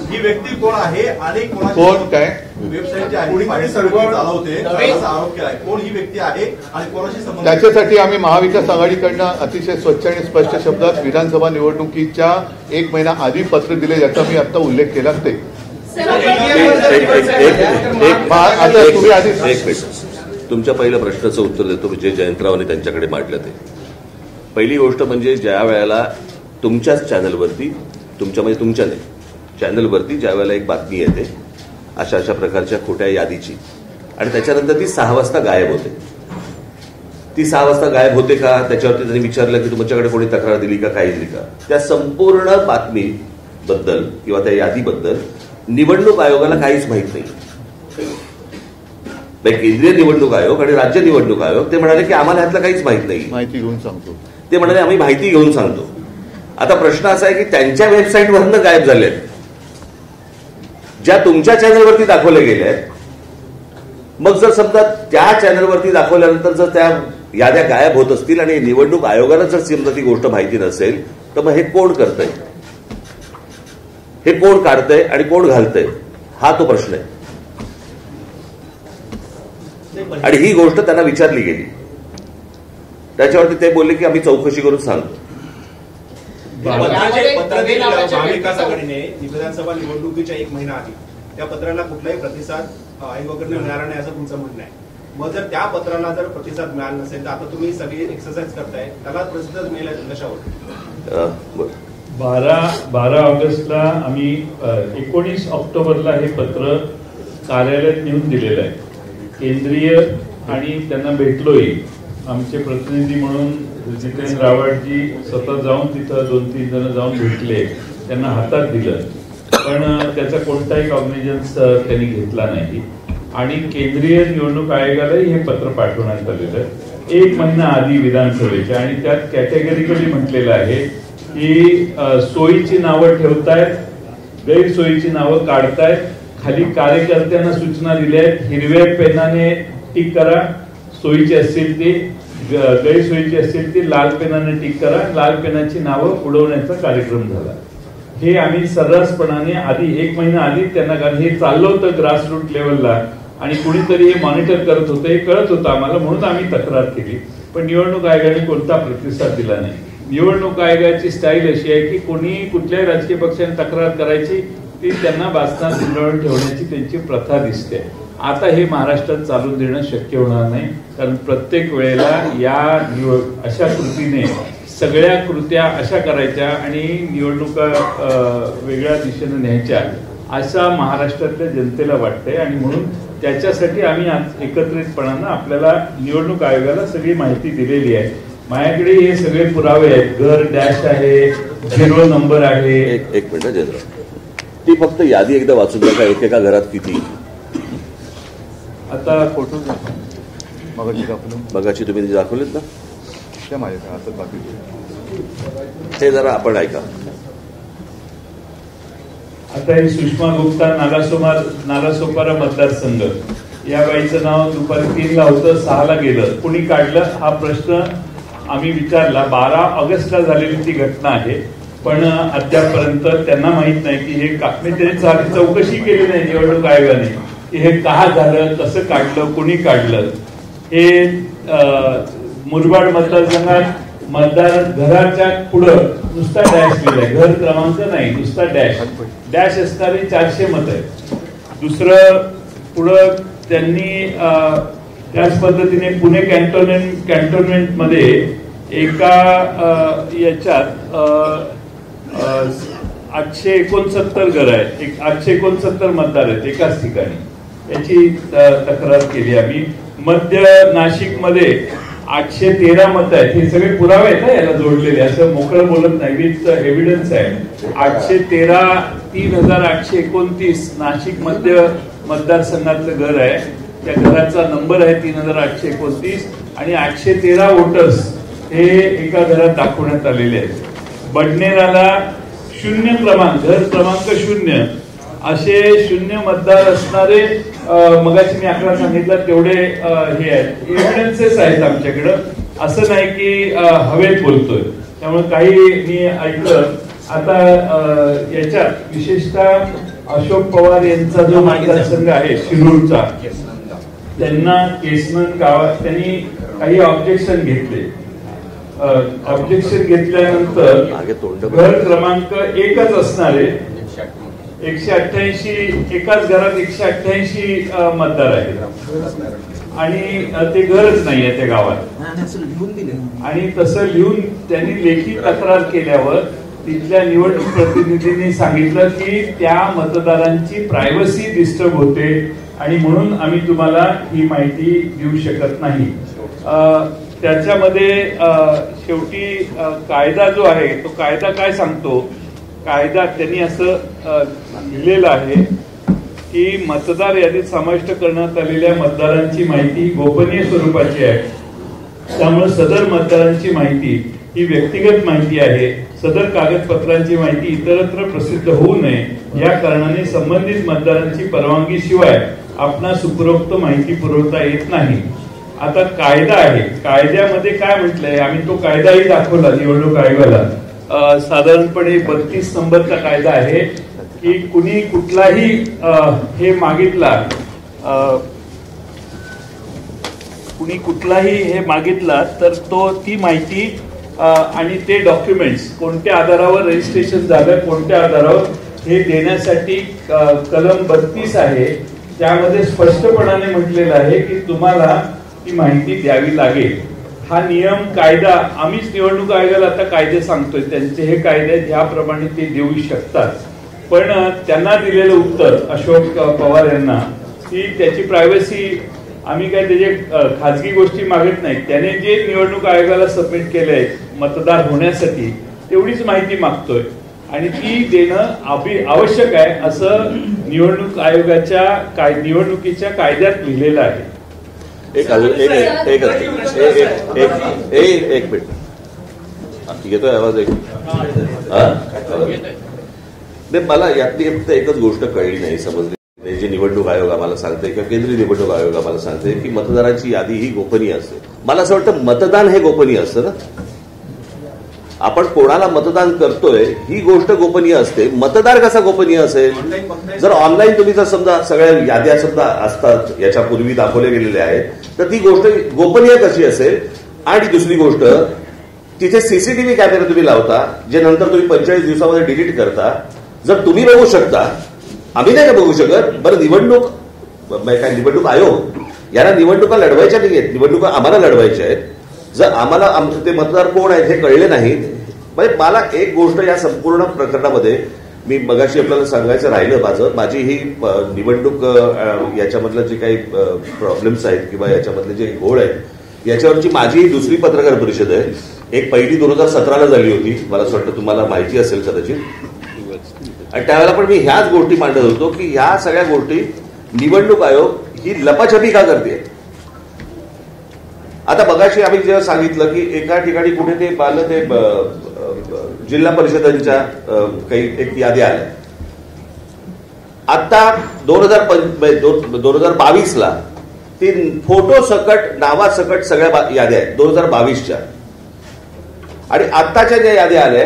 ही व्यक्ती कोण आहे आणि कोण काय वेबसाईट चालवते असा आरोप केलाय. कोण ही व्यक्ती आहे आणि कोणाशी संबंध, त्याच्यासाठी आम्ही महाविकास आघाडीकडनं अतिशय स्वच्छ आणि स्पष्ट शब्दात विधानसभा निवडणुकीच्या 1 महिना आधी पत्र दिले, याचा मी आता उल्लेख केला. ते तुमच्या पहिल्या प्रश्नाचं उत्तर देतो जे जयंतरावांनी त्यांच्याकडे मांडलं. ते पहिली गोष्ट म्हणजे ज्या वेळेला तुमच्याच चॅनलवरती, तुमच्या म्हणजे तुमच्या नाही चॅनलवरती ज्या वेळेला एक बातमी येते अशा अशा प्रकारच्या खोट्या यादीची, आणि त्याच्यानंतर ती 6 वाजता गायब होते. ती 6 वाजता गायब होते का, त्याच्यावरती त्यांनी विचारलं की तुमच्याकडे कोणी तक्रार दिली का, काही दिली का. त्या संपूर्ण बातमीबद्दल किंवा त्या यादीबद्दल निवडणूक आयोगाला काहीच माहित नाही. केंद्रीय निवडणूक आयोग आणि राज्य निवडणूक आयोग ते म्हणाले की आम्हाला ह्यातलं काहीच माहित नाही, माहिती घेऊन सांगतो. ते म्हणाले आम्ही माहिती घेऊन सांगतो. आता प्रश्न असा आहे की त्यांच्या वेबसाईटवरनं गायब झाले ज्या तुमच्या चॅनलवरती दाखवले गेले आहेत. मग जर समजा त्या चॅनलवरती दाखवल्यानंतर जर त्या याद्या गायब होत असतील आणि निवडणूक आयोगाला जर समजा ती गोष्ट माहिती नसेल तर मग हे कोण करतंय, हे कोण काढतंय आणि कोण घालतंय, हा तो प्रश्न आहे. आणि ही गोष्ट त्यांना विचारली गेली. त्याच्यावरती ते बोलले की आम्ही चौकशी करून सांगतो. पत्र दिलं महाविकास आघाडीने विधानसभा निवडणुकीच्या 1 महिना आधी त्या पत्राला कुठलाही प्रतिसाद आयोगाकडून मिळाला नाही असं तुमचं म्हणणं आहे. मग जर त्या पत्राला जर प्रतिसाद मिळाला नसेल तर आता तुम्ही सगळी एक्सरसाइज करताय, त्याला प्रतिसाद मिळेल कशावर? 12 ऑगस्टला आम्ही 19 ऑक्टोबरला हे पत्र कार्यालयात नेऊन दिलेलं आहे. केंद्रीय आणि त्यांना भेटलोही. आमचे प्रतिनिधी म्हणून जितेंद्र रावळजी स्वतः जाऊन तिथं 2-3 जण जाऊन भेटले, त्यांना हातात दिलं, पण त्याचा कोणताही कॉग्निजन्स त्यांनी घेतला नाही. आणि केंद्रीय निवडणूक आयोगालाही हे पत्र पाठवण्यात आलेलं 1 महिना आधी विधानसभेच्या. आणि त्यात कॅटेगरिकली म्हटलेलं आहे की सोयीची नावं ठेवतायत, गैरसोयीची नावं काढतायत, खाली कार्यकर्त्यांना सूचना दिल्या आहेत, हिरव्या पेनाने टिक करा, सोयीची असतील ती, गैरसोयीची असतील ती लाल पेनाने टिक करा, लाल पेनाची नावं उडवण्याचा कार्यक्रम झाला. हे आम्ही सर्रासपणाने आधी 1 महिना आधी त्यांना, कारण हे चाललं होतं ग्रासरूट लेवलला आणि कुणीतरी हे मॉनिटर करत होतं, हे कळत होतं आम्हाला, म्हणून आम्ही तक्रार केली. पण निवडणूक आयोगाने कोणता प्रतिसाद दिला नाही. निवडणूक आयोगाची स्टाईल अशी आहे की कोणी कुठल्याही राजकीय पक्षाने तक्रार करायची, ती त्यांना बासनात गुंडाळून ठेवण्याची त्यांची प्रथा दिसते. आता हे महाराष्ट्रात चालून देणं शक्य होणार नाही, कारण प्रत्येक वेळेला या अशा कृतीने सगळ्या कृत्या अशा करायच्या आणि निवडणुका वेगळ्या दिशेने न्यायच्या असा महाराष्ट्रातल्या जनतेला वाटतंय. आणि म्हणून त्याच्यासाठी आम्ही आज एकत्रितपणानं आपल्याला निवडणूक आयोगाला सगळी माहिती दिलेली आहे. माझ्याकडे हे सगळे पुरावे आहेत. घर डॅश आहे, 0 नंबर आहे. एक मिनिट जेंद्र, ती फक्त यादी एकदा वाचून नका, एकेका घरात किती. आता फोटो मगाची तुम्ही दाखवलेत ना, त्या माझ्या हातात बाकी ते जरा आपण ऐका. आता ही सुषमा गुप्ता, नालासोपारा मतदारसंघ, या बाईचं नाव दुपारी 3ला होतं, 6ला गेलं. कुणी काढलं हा प्रश्न आम्ही विचारला. 12 ऑगस्टला झालेली ती घटना आहे, पण अद्यापपर्यंत त्यांना माहित नाही की हे त्यांनी चौकशी केली नाही निवडणूक आयोगाने की हे का झालं, कसं काढलं, कुणी काढलं. हे मुरबाड मतदारसंघात मतदार घराच्या पुढं नुसता डॅश लिहिलाय, घर क्रमांक नाही, नुसता डॅश असणारी 400 मत आहेत. दुसरं पुढं त्यांनी त्याच पद्धतीने पुणे कॅन्टोन्मेंट मध्ये एका याच्यात 869 घर आहेत, 869 मतदार आहेत एकाच ठिकाणी, याची तक्रार केली आम्ही. मध्य नाशिक मध्ये 813 मत आहेत. हे सगळे पुरावे आहेत ना याला जोडलेले, असं मोकळं बोलत नाही, विथ एव्हिडन्स आहे. 813 3829 नाशिक मध्य मतदारसंघातलं घर आहे. त्या घराचा नंबर आहे 3829 आणि 813 वोटर्स हे एका घरात दाखवण्यात आलेले आहेत. बडनेराला 0 क्रमांक, घर क्रमांक 0 असे 0 मतदार असणारे, मगाशी मी आकडा सांगितला तेवढे हे आहेत, एव्हिडन्सेस आहेत आमच्याकडं. असं नाही की हवेत बोलतोय. त्यामुळे काही मी ऐकलं. आता याच्यात विशेषतः अशोक पवार यांचा जो मतदारसंघ आहे शिरूरचा, त्यांना केसनन गावात त्यांनी काही ऑब्जेक्शन घेतले. ऑब्जेक्शन घेतल्यानंतर घर क्रमांक 1च असणारे 188, एकाच घरात 188 मतदार आहेत आणि ते घरच नाहीये त्या गावात. आणि तसं लिहून त्यांनी लेखी तक्रार केल्यावर तिथल्या निवडणूक प्रतिनिधींनी सांगितलं की त्या मतदारांची प्रायव्हसी डिस्टर्ब होते आणि म्हणून आम्ही तुम्हाला ही माहिती देऊ शकत नाही. त्याच्यामध्ये शेवटी कायदा जो आहे तो कायदा काय सांगतो, कायदा त्यांनी असं लिहिलेलं आहे की मतदार यादीत समाविष्ट करण्यात आलेल्या मतदारांची माहिती गोपनीय स्वरूपाची आहे. त्यामुळे सदर मतदारांची माहिती ही व्यक्तिगत माहिती आहे. सदर कागदपत्रांची माहिती इतरत्र प्रसिद्ध होऊ नये या कारणाने संबंधित मतदारांची परवानगी शिवाय आपणास उपरोक्त माहिती पुरवता येत नाही. आता कायदा आहे, कायद्यामध्ये काय म्हटलंय, आम्ही तो कायदाही दाखवला निवडणूक आयोगाला. साधारणपणे 32 नंबरचा कायदा आहे की कुणी कुठलाही हे मागितला कुणी कुठलाही हे मागितला तर ती माहिती आणि ते डॉक्युमेंट्स कोणत्या आधारावर रजिस्ट्रेशन झालं, कोणत्या आधारावर हे देण्यासाठी कलम 32 आहे, त्यामध्ये स्पष्टपणाने म्हटलेलं आहे की तुम्हाला ती माहिती द्यावी लागेल. हा नियम कायदा आम्हीच निवडणूक आयोगाला आता कायदे सांगतोय, त्यांचे हे कायदे आहेत, ह्याप्रमाणे ते देऊ शकतात. पण त्यांना दिलेलं उत्तर अशोक पवार यांना की त्याची प्रायव्हसी, आम्ही काय त्याचे खाजगी गोष्टी मागत नाही, त्याने जे निवडणूक आयोगाला सबमिट केलंय मतदार होण्यासाठी तेवढीच माहिती मागतोय आणि ती देणं आवश्यक आहे असं निवडणूक आयोगाच्या निवडणुकीच्या कायद्यात लिहिलेलं आहे. एक मिनिट येतोय आवाज? मला यातली फक्त एकच गोष्ट कळली नाही, समजली. जे निवडणूक आयोग आम्हाला सांगते किंवा केंद्रीय निवडणूक आयोग आम्हाला सांगते की मतदाराची यादी ही गोपनीय असते. मला असं वाटतं मतदान हे गोपनीय असतं ना. आपण कोणाला मतदान करतोय ही गोष्ट गोपनीय असते, मतदार कसा गोपनीय असेल? जर ऑनलाईन तुम्ही जर समजा सगळ्या याद्या समजा असतात याच्यापूर्वी दाखवले गेलेले आहेत तर ती गोष्ट गोपनीय कशी असेल? आणि दुसरी गोष्ट, तिथे सीसीटीव्ही कॅमेरा तुम्ही लावता जे नंतर तुम्ही 45 दिवसामध्ये डिलीट करता. जर तुम्ही बघू शकता, आम्ही नाही का बघू शकत? बरं, निवडणूक आयोग याला निवडणुका लढवायच्या नाहीयेत, निवडणुका आम्हाला लढवायच्या आहेत. जर आम्हाला ते मतदार कोण आहेत हे कळले नाहीत, म्हणजे मला एक गोष्ट या संपूर्ण प्रकरणामध्ये मी मगाशी आपल्याला सांगायचं राहिलं, माझी ही निवडणूक याच्यामधलं जे काही प्रॉब्लेम्स आहेत किंवा याच्यामधले जे घोळ आहेत याच्यावरची माझी ही दुसरी पत्रकार परिषद आहे. एक पहिली 2017ला झाली होती, मला असं वाटतं तुम्हाला माहिती असेल कदाचित. आणि त्यावेळेला पण मी ह्याच गोष्टी मांडत होतो की ह्या सगळ्या गोष्टी निवडणूक आयोग ही लपाछपी का करते. आता मगाशी आम्ही जेव्हा सांगितलं की एका ठिकाणी कुठे ते जिल्हा परिषदांच्या काही एक यादी आल्या. आता 2022ला ती फोटो सकट नावासकट सगळ्या याद्या आहेत 2022च्या. आणि आत्ताच्या ज्या याद्या आल्या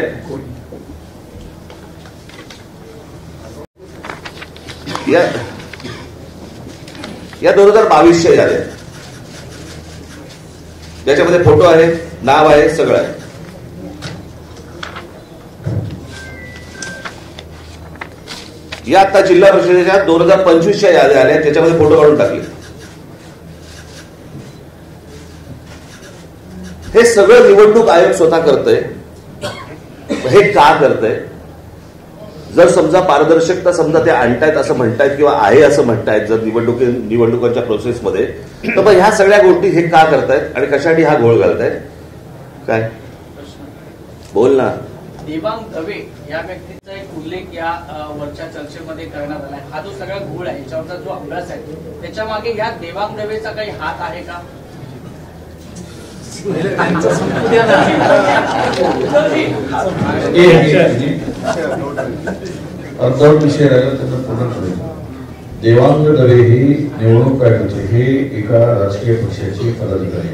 या 2022च्या याद्या, ज्याच्यामध्ये फोटो आहे, नाव आहे, सगळं आहे. या आता जिल्हा परिषदेच्या 2025च्या याद्या आल्या ज्याच्यामध्ये फोटो काढून टाकले. हे सगळं निवडणूक आयोग स्वतः करतंय. हे का करतंय? जर समजा पारदर्शकता समजा ते आणतायत असं म्हणतायत किंवा आहे असं म्हणतायत जर निवडणुकांच्या प्रोसेसमध्ये, तर मग ह्या सगळ्या गोष्टी हे का करतायत आणि कशासाठी हा घोळ घालतायत? काय बोल ना. देवांग दवे या व्यक्तीचा एक उल्लेख या वरच्या चर्चेमध्ये करण्यात आलाय. हा जो सगळा घोळ आहे याच्यावरचा जो अभ्यास आहे त्याच्या मागे या देवांग दवेचा काही हात आहे का? अर्धवट विषय राहिला त्यांना पूर्ण करेल. देवांग दवे ही निवडणूक आयोगाचे हे एका राजकीय पक्षाचे पदाधिकारी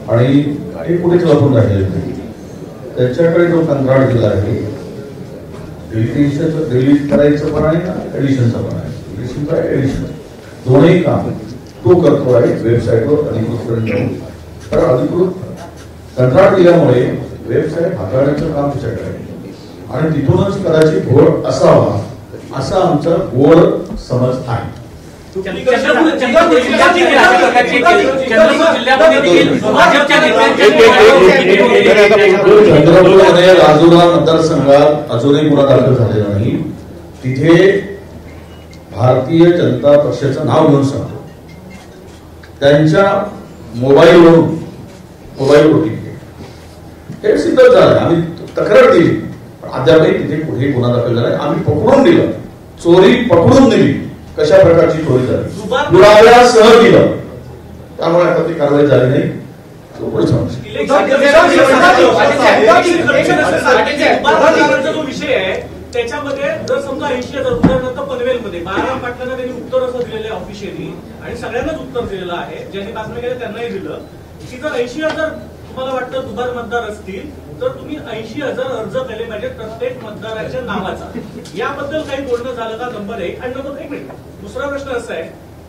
आणि ते कुठेच लपून राहिलेले नाही. त्याच्याकडे जो कंत्राट दिला आहे डिलीट करायचं पण आहे ना एडिशनचं पण आहे. एडिशन दोन्ही काम तो करतो आहे वेबसाईटवर अधिकृतपर्यंत जाऊन. तर अधिकृत कंत्राट दिल्यामुळे वेबसाईट हाताळण्याचं काम त्याच्याकडे आहे आणि तिथूनच कदाचित घोळ असावा असा आमचा गोड समज आहे. चंद्रपूर आणि राजुरा मतदारसंघात अजूनही गुन्हा दाखल झालेला नाही. तिथे भारतीय जनता पक्षाचं नाव घेऊन सांगतो त्यांच्या मोबाईलवरून हे सिद्ध झालं. आम्ही तक्रार दिली पण अद्यापही तिथे कुठेही गुन्हा दाखल झाला. आम्ही पकडून दिलं, चोरी पकडून दिली, कशा प्रकारची चोरी झाली पुराव्यासह दिलं. त्यामुळे आता ती कारवाई झाली नाही. जो विषय आहे त्याच्यामध्ये जर समजा 80,000 उदाहरणार्थ पनवेलमध्ये बाळाराम पाटलांना त्यांनी उत्तर असं दिलेलं आहे ऑफिशियली आणि सगळ्यांनाच उत्तर दिलेलं आहे, ज्यांनी बातमी केली त्यांनाही दिलं की जर 80,000 तुम्हाला वाटतं दुबार मतदार असतील तर तुम्ही 80,000 अर्ज केले पाहिजे प्रत्येक मतदाराच्या नावाचा. याबद्दल काही बोलणं झालं का? नंबर 1. आणि नंबर 1 मिनिट दुसरा प्रश्न असा आहे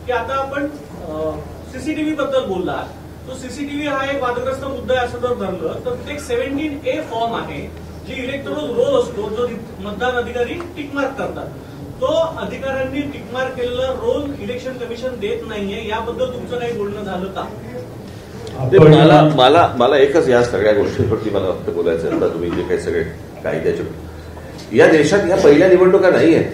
की आता आपण सीसीटीव्ही बद्दल बोलला. तो सीसीटीव्ही हा एक वादग्रस्त मुद्दा आहे असं जर धरलं तर एक 17A फॉर्म आहे जी इलेक्टोरल रोल असतो जो मतदान अधिकारी टिकमार्क करतात. तो अधिकाऱ्यांनी टिकमार्क केलेला रोल इलेक्शन कमिशन देत नाहीये, याबद्दल तुमचं काही बोलणं झालं का? मला एकच या सगळ्या गोष्टींवरती मला फक्त बोलायचं आता तुम्ही जे काही सगळे कायद्याचे या देशात ह्या पहिल्या निवडणुका नाही आहेत.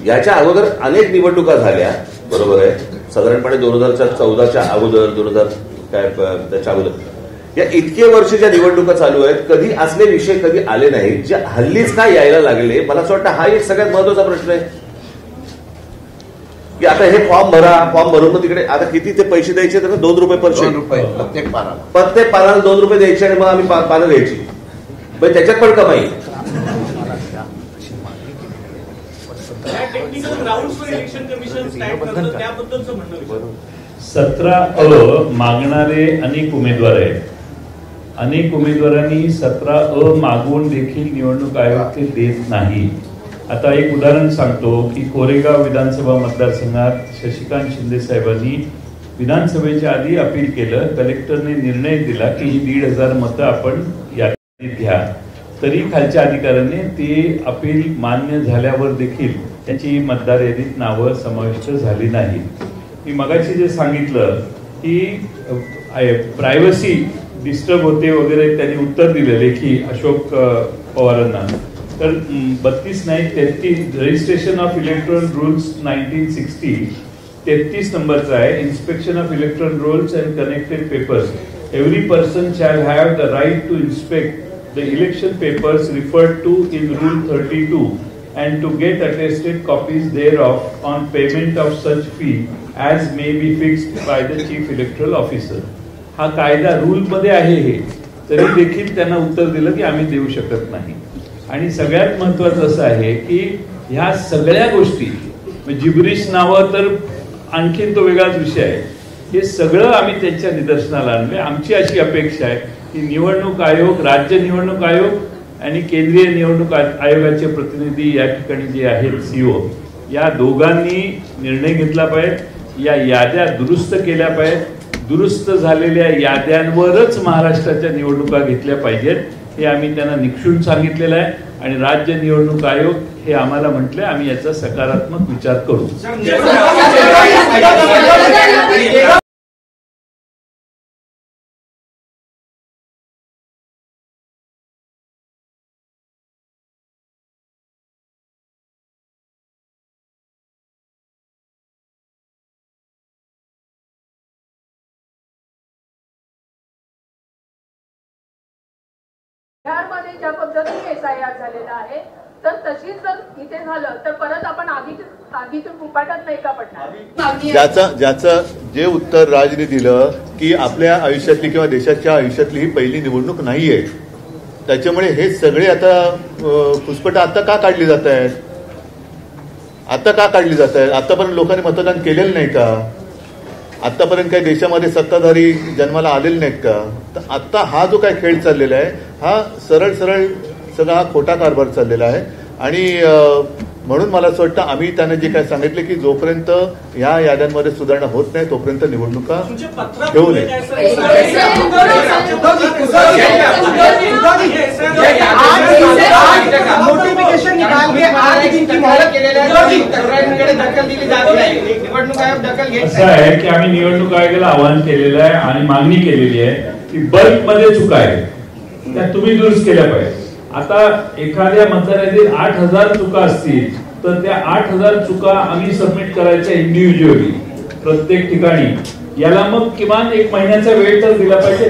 याच्या अगोदर अनेक निवडणुका झाल्या, बरोबर आहे, साधारणपणे 2014च्या अगोदर 2000 काय त्याच्या अगोदर या इतके वर्ष ज्या निवडणुका चालू आहेत कधी असले विषय कधी आले नाहीत जे हल्लीच काय यायला लागले. मला असं वाटतं हा एक सगळ्यात महत्वाचा प्रश्न आहे की आता हे फॉर्म भरून मग तिकडे आता किती ते पैसे द्यायचे तर 2 रुपये पर शीट, प्रत्येक पानाला 2 रुपये द्यायचे आणि मग आम्ही पानं द्यायची, पण त्याच्यात पण कमाई. टेक्निकल ग्राउंड्सवर इलेक्शन कमिशन स्टँड करतं त्याबद्दलचं म्हणणं. 17A मागणारे अनेक उमेदवार आहेत. अनेक उमेदवारांनी 17A मागून देखील निवडणूक आयोग ते देत नाही. आता एक उदाहरण सांगतो की कोरेगाव विधानसभा मतदारसंघात शशिकांत शिंदे साहेबांनी विधानसभेच्या आधी अपील केलं. कलेक्टरने निर्णय दिला की ही 1,500 मतं आपण यादीत घ्या. तरी खालच्या अधिकाऱ्याने ते अपील मान्य झाल्यावर देखील त्याची मतदार यादीत नावं समाविष्ट झाली नाही. मी मगाशी जे सांगितलं की प्रायव्हसी डिस्टर्ब होते वगैरे त्यांनी उत्तर दिलं लेखी अशोक पवारांना. तर 32 नाही 33 रजिस्ट्रेशन ऑफ इलेक्ट्रॉल रूल्स 1960 33 नंबरचा आहे. Inspection of electoral rolls and connected papers. Every person shall have the right to inspect the election papers referred to in Rule 32 and to get attested copies thereof on payment of such fee as may be fixed by the Chief Electoral Officer. हा कायदा रूल मध्ये आहे हे, तरी देखील त्यांना उत्तर दिलं की आम्ही देऊ शकत नाही. आणि सगळ्यात महत्वाचं असं आहे की ह्या सगळ्या गोष्टी जिब्रिश नावं तर आणखीन तो वेगळाच विषय आहे. हे सगळं आम्ही त्यांच्या निदर्शनाला आणले. आमची अशी अपेक्षा आहे की निवडणूक आयोग, राज्य निवडणूक आयोग आणि केंद्रीय निवडणूक आयोगाचे प्रतिनिधी या ठिकाणी जे आहेत सीओ, या दोघांनी निर्णय घेतला पाहिजे. या याद्या दुरुस्त केल्या पाहिजेत. दुरुस्त झालेल्या याद्यांवरच महाराष्ट्राच्या निवडणुका घेतल्या पाहिजेत हे आम्ही त्यांना निक्षून सांगितलेलं आहे. आणि राज्य निवडणूक आयोग हे आम्हाला म्हटले आम्ही याचा सकारात्मक विचार करू. बिहारमध्ये ज्या पद्धतीने SIR झालेला आहे तर तशीच जर इथे झालं तर परत आपण आगीतून उपाटात नाही का पडणार. ज्याचं जे उत्तर राजने दिलं की आपल्या आयुष्यातली किंवा देशाच्या आयुष्यातली ही पहिली निवडणूक नाहीये, त्याच्यामुळे हे सगळे आता फुसफट आता का काढली जात आहेत. आतापर्यंत लोकांनी मतदान केलेलं नाही का? आतापर्यंत काही देशामध्ये सत्ताधारी जन्माला आलेले नाहीत का? तर आता हा जो काय खेळ चाललेला आहे हा सरळ सगळा हा खोटा कारभार चाललेला आहे. आणि म्हणून मला असं वाटतं आम्ही त्यांना जे काय सांगितले की जोपर्यंत या याद्यांमध्ये सुधारणा होत नाही तोपर्यंत निवडणुका घेऊ नये. असं आहे की आम्ही निवडणूक आयोगाला आवाहन केलेलं आहे आणि मागणी केलेली आहे की बल्कमध्ये चुका आहेत त्या तुम्ही दुरुस्त केल्या पाहिजे. आता एखाद्या मतदारातील 8,000 चुका असतील तर त्या 8,000 चुका आम्ही सबमिट करायच्या इंडिव्हिज्युअली प्रत्येक ठिकाणी. याला मग किमान 1 महिन्याचा वेळ तर दिला पाहिजे.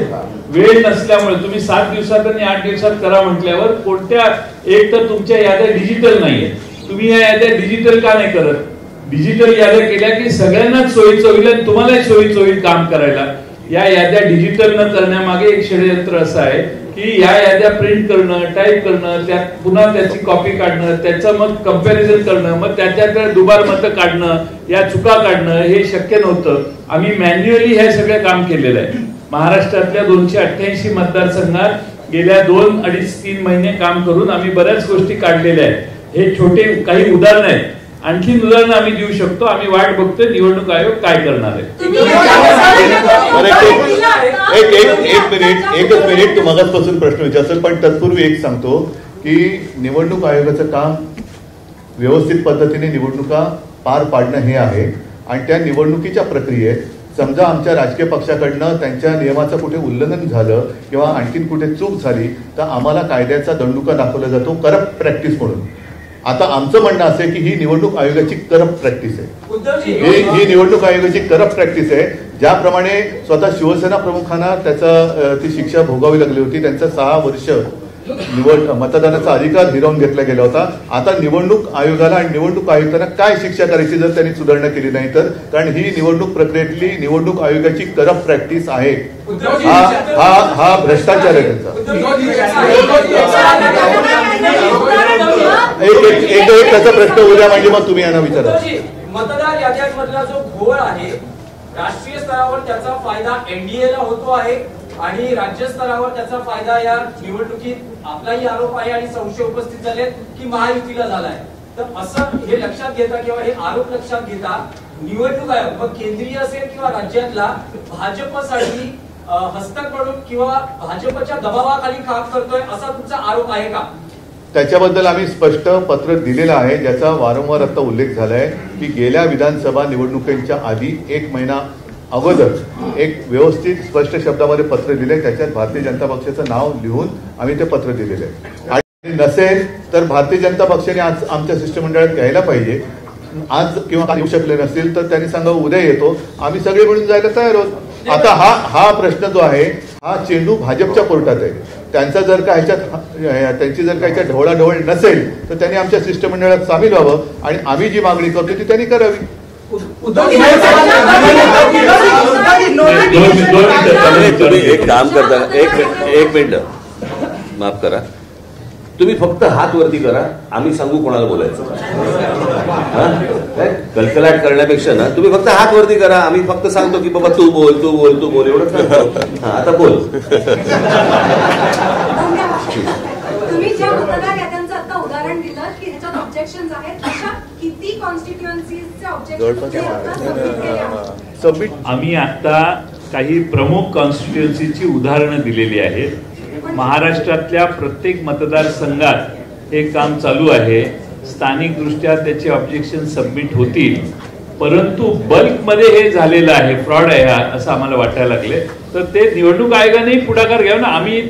वेळ नसल्यामुळे तुम्ही 7 दिवसात आणि 8 दिवसात करा म्हटल्यावर कोणत्या एक तर तुमच्या याद्या डिजिटल नाहीये. तुम्ही या याद्या डिजिटल का नाही करत? डिजिटल याद्या केल्या की सगळ्यांनाच सोयीचं होईल आणि तुम्हालाही सोयीचं होईल काम करायला. या याद्या डिजिटल न करण्यामागे एक षडयंत्र असं आहे की या याद्या प्रिंट करणं, टाईप करणं, त्यात पुन्हा त्याची कॉपी काढणं, त्याचं मग कंपॅरिझन करणं, मग त्याच्यात दुबार मतं काढणं, या चुका काढणं हे शक्य नव्हतं. आम्ही मॅन्युअली हे सगळं काम केलेलं आहे. महाराष्ट्रातल्या 288 मतदारसंघात गेल्या 2-2.5-3 महिने काम करून आम्ही बऱ्याच गोष्टी काढलेल्या आहेत. हे छोटे काही उदाहरण आहेत आणखी उदाहरणं आम्ही देऊ शकतो. आम्ही वाट बघतोय निवडणूक आयोग काय करणार आहे. एकच मिनिट तू मगाचपासून प्रश्न विचारतो, पण तत्पूर्वी एक सांगतो की निवडणूक आयोगाचं काम व्यवस्थित पद्धतीने निवडणुका पार पाडणं हे आहे. आणि त्या निवडणुकीच्या प्रक्रियेत समजा आमच्या राजकीय पक्षाकडनं त्यांच्या नियमाचं कुठे उल्लंघन झालं किंवा आणखीन कुठे चूक झाली तर आम्हाला कायद्याचा दंडुका दाखवला जातो करप्ट प्रॅक्टिस म्हणून. आता आमचं म्हणणं असं आहे की ही निवडणूक आयोगाची करप्ट प्रॅक्टिस आहे. ही निवडणूक आयोगाची करप्ट प्रॅक्टिस आहे. ज्याप्रमाणे स्वतः शिवसेना प्रमुखांना ती शिक्षा भोगावी लागली होती, त्यांचं 6 वर्ष मतदानाचा अधिकार हिरावून घेतला गेला होता. आता निवडणूक आयोगाला आणि निवडणूक आयुक्तांना काय शिक्षा करायची जर त्यांनी सुधारणा केली नाही तर, कारण ही निवडणूक प्रक्रियेतली निवडणूक आयोगाची करप्ट प्रॅक्टिस आहे. हा भ्रष्टाचार आहे त्यांचा. एक त्याचा प्रश्न उद्या म्हणजे मग तुम्ही यांना विचारा. मतदार याद्यांमधला जो घोळ आहे राष्ट्रीय स्तरावर त्याचा फायदा एनडीएला होतो आहे आणि राज्य स्तरावर त्याचा फायदा या निवडणुकीत आपलाही आरोप आहे आणि संशय उपस्थित झालेत की महायुतीला झालाय. तर असं हे लक्षात घेता किंवा हे आरोप लक्षात घेता निवडणूक आयोग मग केंद्रीय असेल किंवा राज्यातला भाजपसाठी हस्तक म्हणून किंवा भाजपच्या दबावाखाली काम करतोय असा तुमचा आरोप आहे का? त्याच्याबद्दल आम्ही स्पष्ट पत्र दिलेलं आहे, ज्याचा वारंवार आता उल्लेख झालाय की गेल्या विधानसभा निवडणुकीच्या आधी 1 महिना अगोदर एक व्यवस्थित स्पष्ट शब्दामध्ये पत्र दिले. त्याच्यात भारतीय जनता पक्षाचं नाव लिहून आम्ही ते पत्र दिलेलं आहे. आणि नसेल तर भारतीय जनता पक्षाने आज आमच्या शिष्टमंडळात घ्यायला पाहिजे. आज किंवा येऊ शकले नसतील तर त्यांनी सांगावं उद्या येतो, आम्ही सगळे मिळून जायला तयार आहोत. आता हा प्रश्न जो आहे हा चेंडू भाजपच्या कोर्टात आहे. त्यांचा जर का त्यांची जर का ह्याच्यात ढवळाढवळ नसेल तर त्यांनी आमच्या शिष्टमंडळात सामील व्हावं आणि आम्ही जी मागणी करतो ती त्यांनी करावी. एक काम करता, एक मिनिट माफ करा, तुम्ही फक्त हात वरती करा, आम्ही सांगू कोणाला बोलायचं. कलकलाट करण्यापेक्षा ना तुम्ही फक्त हात वरती करा, आम्ही फक्त सांगतो की बाबा तू बोल तू बोल तू बोल एवढंच सांगतो. आता बोल. तुम्ही ज्या मतदार याद्यांचं आता उदाहरण दिलं की ह्याच्यात ऑब्जेक्शन्स आहेत, अशा किती कॉन्स्टिट्युएन्सीजचे ऑब्जेक्शन सबमिट आम्ही आता काही प्रमुख कॉन्स्टिट्युएन्सीची उदाहरणं दिलेली आहेत. महाराष्ट्रातल्या प्रत्येक मतदारसंघात हे काम चालू आहे. स्थानिक दृष्ट्या त्याचे ऑब्जेक्शन सबमिट होतील, परंतु बल्कमध्ये हे झालेलं आहे, फ्रॉड आहे असं आम्हाला वाटायला लागले तर ते निवडणूक आयोगाने पुढाकार घ्यावा ना. आम्ही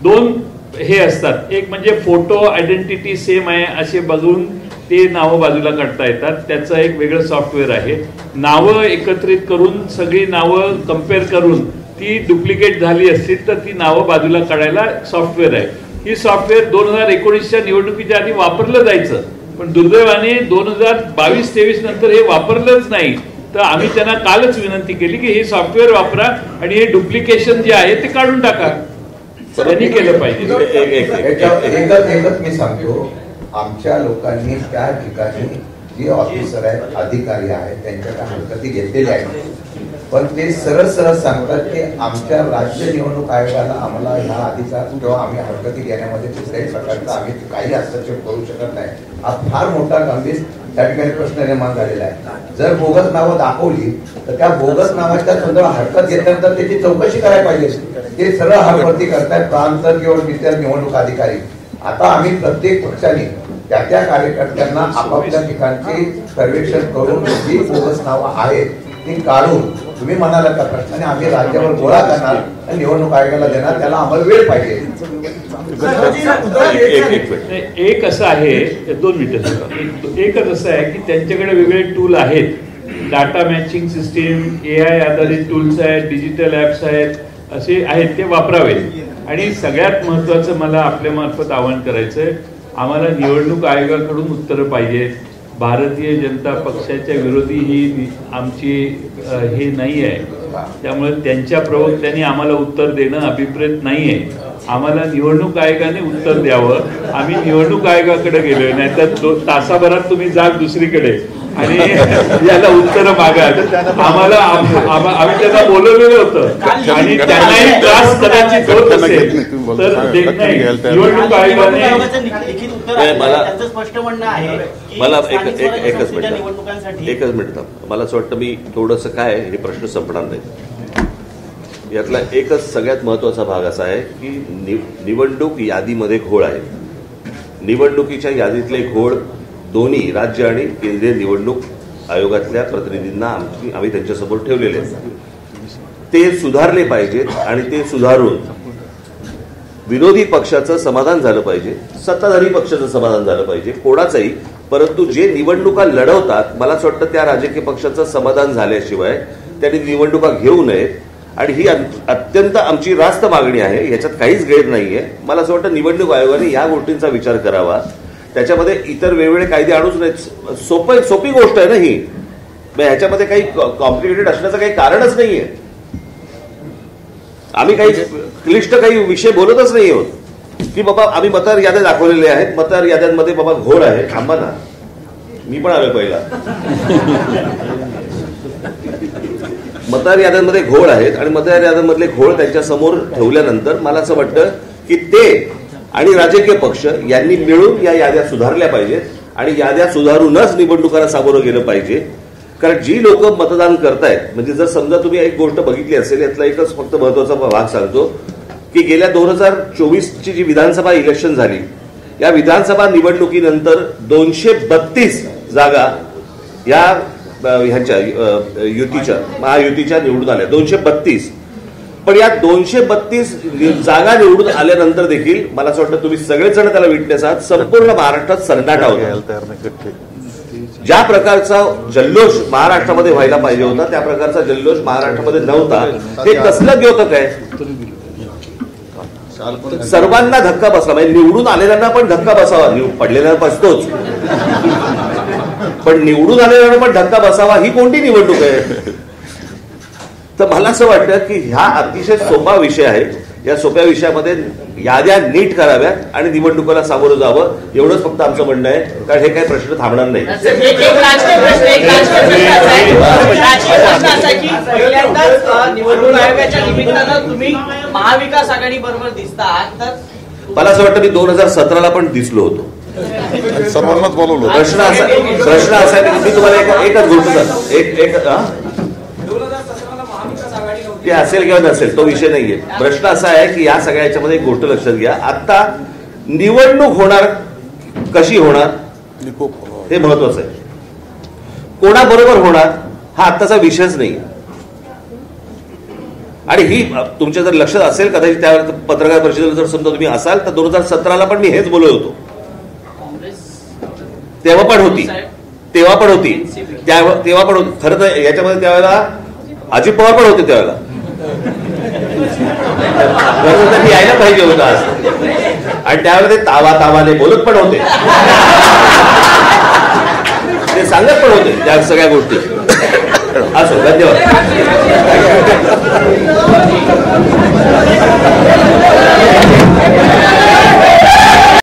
2 हे असतात, एक म्हणजे फोटो आयडेंटिटी सेम आहे असे बघून ते नावं बाजूला काढता येतात, त्याचं एक वेगळं सॉफ्टवेअर आहे. नावं एकत्रित करून सगळी नावं कम्पेअर करून ती डुप्लिकेट झाली असतील तर ती नावं बाजूला काढायला सॉफ्टवेअर आहे. ही सॉफ्टवेअर 2019च्या निवडणुकीच्या आधी वापरलं जायचं, पण दुर्दैवाने 2022-23 नंतर हे वापरलंच नाही. तर आम्ही त्यांना कालच विनंती केली की हे सॉफ्टवेअर वापरा आणि हे डुप्लिकेशन जे आहे ते काढून टाका. त्यांनी केलं पाहिजे. एकच मी सांगतो, आमच्या लोकांनी त्या ठिकाणी जे ऑफिसर आहेत अधिकारी आहेत त्यांच्याकडे हरकती घेतलेल्या आहेत, पण ते सरळ सांगतात की आमच्या राज्य निवडणूक आयोगाला आम्हाला ह्या अधिकार किंवा आम्ही हरकती घेण्यामध्ये कुठल्याही प्रकारचा आम्ही काही हस्तक्षेप करू शकत नाही. हा फार मोठा गंभीर त्या ठिकाणी प्रश्न निर्माण झालेला आहे. जर बोगस नावं दाखवली तर त्या बोगस नावाच्या संदर्भात हरकत घेतल्यानंतर त्याची चौकशी करायला पाहिजे. ते सरळ हरकती करतायत प्रांत किंवा इतर निवडणूक अधिकारी. आता आम्ही प्रत्येक पक्षाने त्या कार्यकर्त्यांना आपापल्या ठिकाणचे सर्वेक्षण करून जी बोगस नावं आहेत ती काढून तुम्ही म्हणाला त्या प्रश्नाने आम्ही राज्यावर गोळा करणार आणि निवडणूक आयोगाला देणार, त्याला आम्हाला वेळ पाहिजे. एक असं आहे, 2 मिनिटं, एकच असं आहे की त्यांच्याकडे वेगळे टूल आहेत, डाटा मॅचिंग सिस्टीम, AI आधारित टूल्स आहेत, डिजिटल ऍप्स आहेत, असे आहेत, ते वापरावेत. आणि सगळ्यात महत्वाचं मला आपल्या मार्फत आवाहन करायचंय, आम्हाला निवडणूक आयोगाकडून उत्तरं पाहिजेत. भारतीय जनता पक्षाच्या विरोधी ही आमची हे नाही आहे, त्यामुळे त्यांच्या प्रवक्त्यांनी आम्हाला उत्तर देणं अभिप्रेत नाही आहे. आम्हाला निवडणूक आयोगाने उत्तर द्यावं. आम्ही निवडणूक आयोगाकडे गेलोय, नाही तर तासाभरात तुम्ही जा दुसरीकडे आणि याला उत्तर मागाल आम्हाला आम्ही त्यांना बोलवलेलं होतं आणि त्यांनाही त्रास कदाचित होत असेल तर देत नाही. निवडणूक आयोगाने मला स्पष्ट म्हणणं आहे मला एकच मिनिट मला असं वाटतं मी थोडंसं काय हे प्रश्न संपणार नाही. यातला एकच सगळ्यात महत्वाचा भाग असा आहे की निवडणूक यादीमध्ये घोळ आहे. निवडणुकीच्या यादीतले घोळ दोन्ही राज्य आणि केंद्रीय निवडणूक आयोगातल्या प्रतिनिधींना आम्ही त्यांच्यासमोर ठेवलेले आहेत. ते सुधारले पाहिजेत आणि ते सुधारून विरोधी पक्षाचं समाधान झालं पाहिजे, सत्ताधारी पक्षाचं समाधान झालं पाहिजे, कोणाचंही. परंतु जे निवडणुका लढवतात मला असं वाटतं त्या राजकीय पक्षाचं समाधान झाल्याशिवाय त्यांनी निवडणुका घेऊ नयेत. आणि ही अत्यंत आमची रास्त मागणी आहे, याच्यात काहीच गैर नाहीये. मला असं वाटतं निवडणूक आयोगाने या गोष्टींचा विचार करावा. त्याच्यामध्ये इतर वेगवेगळे कायदे आणूच नाहीत. सोपी गोष्ट आहे ना ही. ह्याच्यामध्ये काही कॉम्प्लिकेटेड असण्याचं काही कारणच नाहीये. आम्ही काही क्लिष्ट काही विषय बोलतच नाही आहोत की बाबा आम्ही मतदार याद्या दाखवलेल्या आहेत, मतदार याद्यांमध्ये बाबा घोळ आहे. थांबा ना, मी पण आलोय पहिला. मतदार याद्यांमध्ये घोळ आहेत आणि मतदार याद्यांमधले घोळ त्यांच्या समोर ठेवल्यानंतर मला असं वाटतं की ते आणि राजकीय पक्ष यांनी मिळून या याद्या सुधारल्या पाहिजेत आणि याद्या सुधारूनच निवडणुकांना सामोरं गेलं पाहिजे. कारण जी लोक मतदान करतायत, म्हणजे जर समजा तुम्ही एक गोष्ट बघितली असेल, यातला एकच फक्त महत्वाचा भाग सांगतो की गेल्या 2024ची जी विधानसभा इलेक्शन झाली, या विधानसभा निवडणुकीनंतर 232 जागा या ह्यांच्या युतीच्या महायुतीच्या निवडून आल्या. 232. पण या 232 जागा निवडून आल्यानंतर देखील मला असं वाटतं तुम्ही सगळेजण त्याला विटनेस आहात, संपूर्ण महाराष्ट्रात सन्नाटा होता. ज्या प्रकारचा जल्लोष महाराष्ट्रामध्ये व्हायला पाहिजे होता त्या प्रकारचा जल्लोष महाराष्ट्रामध्ये नव्हता. हे कसलं द्योतक आहे. सर्वांना धक्का बसला, म्हणजे निवडून आलेल्यांना पण धक्का बसावा. पडलेल्यांना बसतोच, पण निवडून आलेल्यांना पण धक्का बसावा ही कोणती निवडणूक आहे. तर मला असं वाटतं की ह्या अतिशय सोपा विषय आहे. या सोप्या विषयामध्ये याद्या नीट कराव्यात आणि निवडणुकीला सामोरं जावं, एवढंच फक्त आमचं म्हणणं आहे. कारण हे काही प्रश्न थांबणार नाही. निवडणूक आयोगाच्या निमित्तानं तुम्ही महाविकास आघाडी बरोबर दिसतात, तर मला असं वाटतं मी 2017ला पण दिसलो होतो. सर्वांनाच बोलवलं. प्रश्न असा आहे की मी तुम्हाला एकच गोष्ट सांगतो. ते असेल किंवा नसेल तो विषय नाहीये. प्रश्न असा आहे की या सगळ्या याच्यामध्ये एक गोष्ट लक्षात घ्या. आता निवडणूक होणार कशी होणार हे महत्वाचं आहे. कोणाबरोबर होणार हा आत्ताचा विषयच नाही. आणि ही तुमच्या जर लक्षात असेल कदाचित त्यावेळेला पत्रकार परिषदेला जर समजा तुम्ही असाल तर 2017ला पण मी हेच बोलत होतो. तेव्हा पण होती तेव्हा पण होती खरं तर याच्यामध्ये त्यावेळेला अजित पवार पण होते. त्यावेळेला मी यायला पाहिजे होतं आज. आणि त्यावेळेला ते तावाने बोलत पण होते, ते सांगत पण होते त्या सगळ्या गोष्टी. असो, धन्यवाद.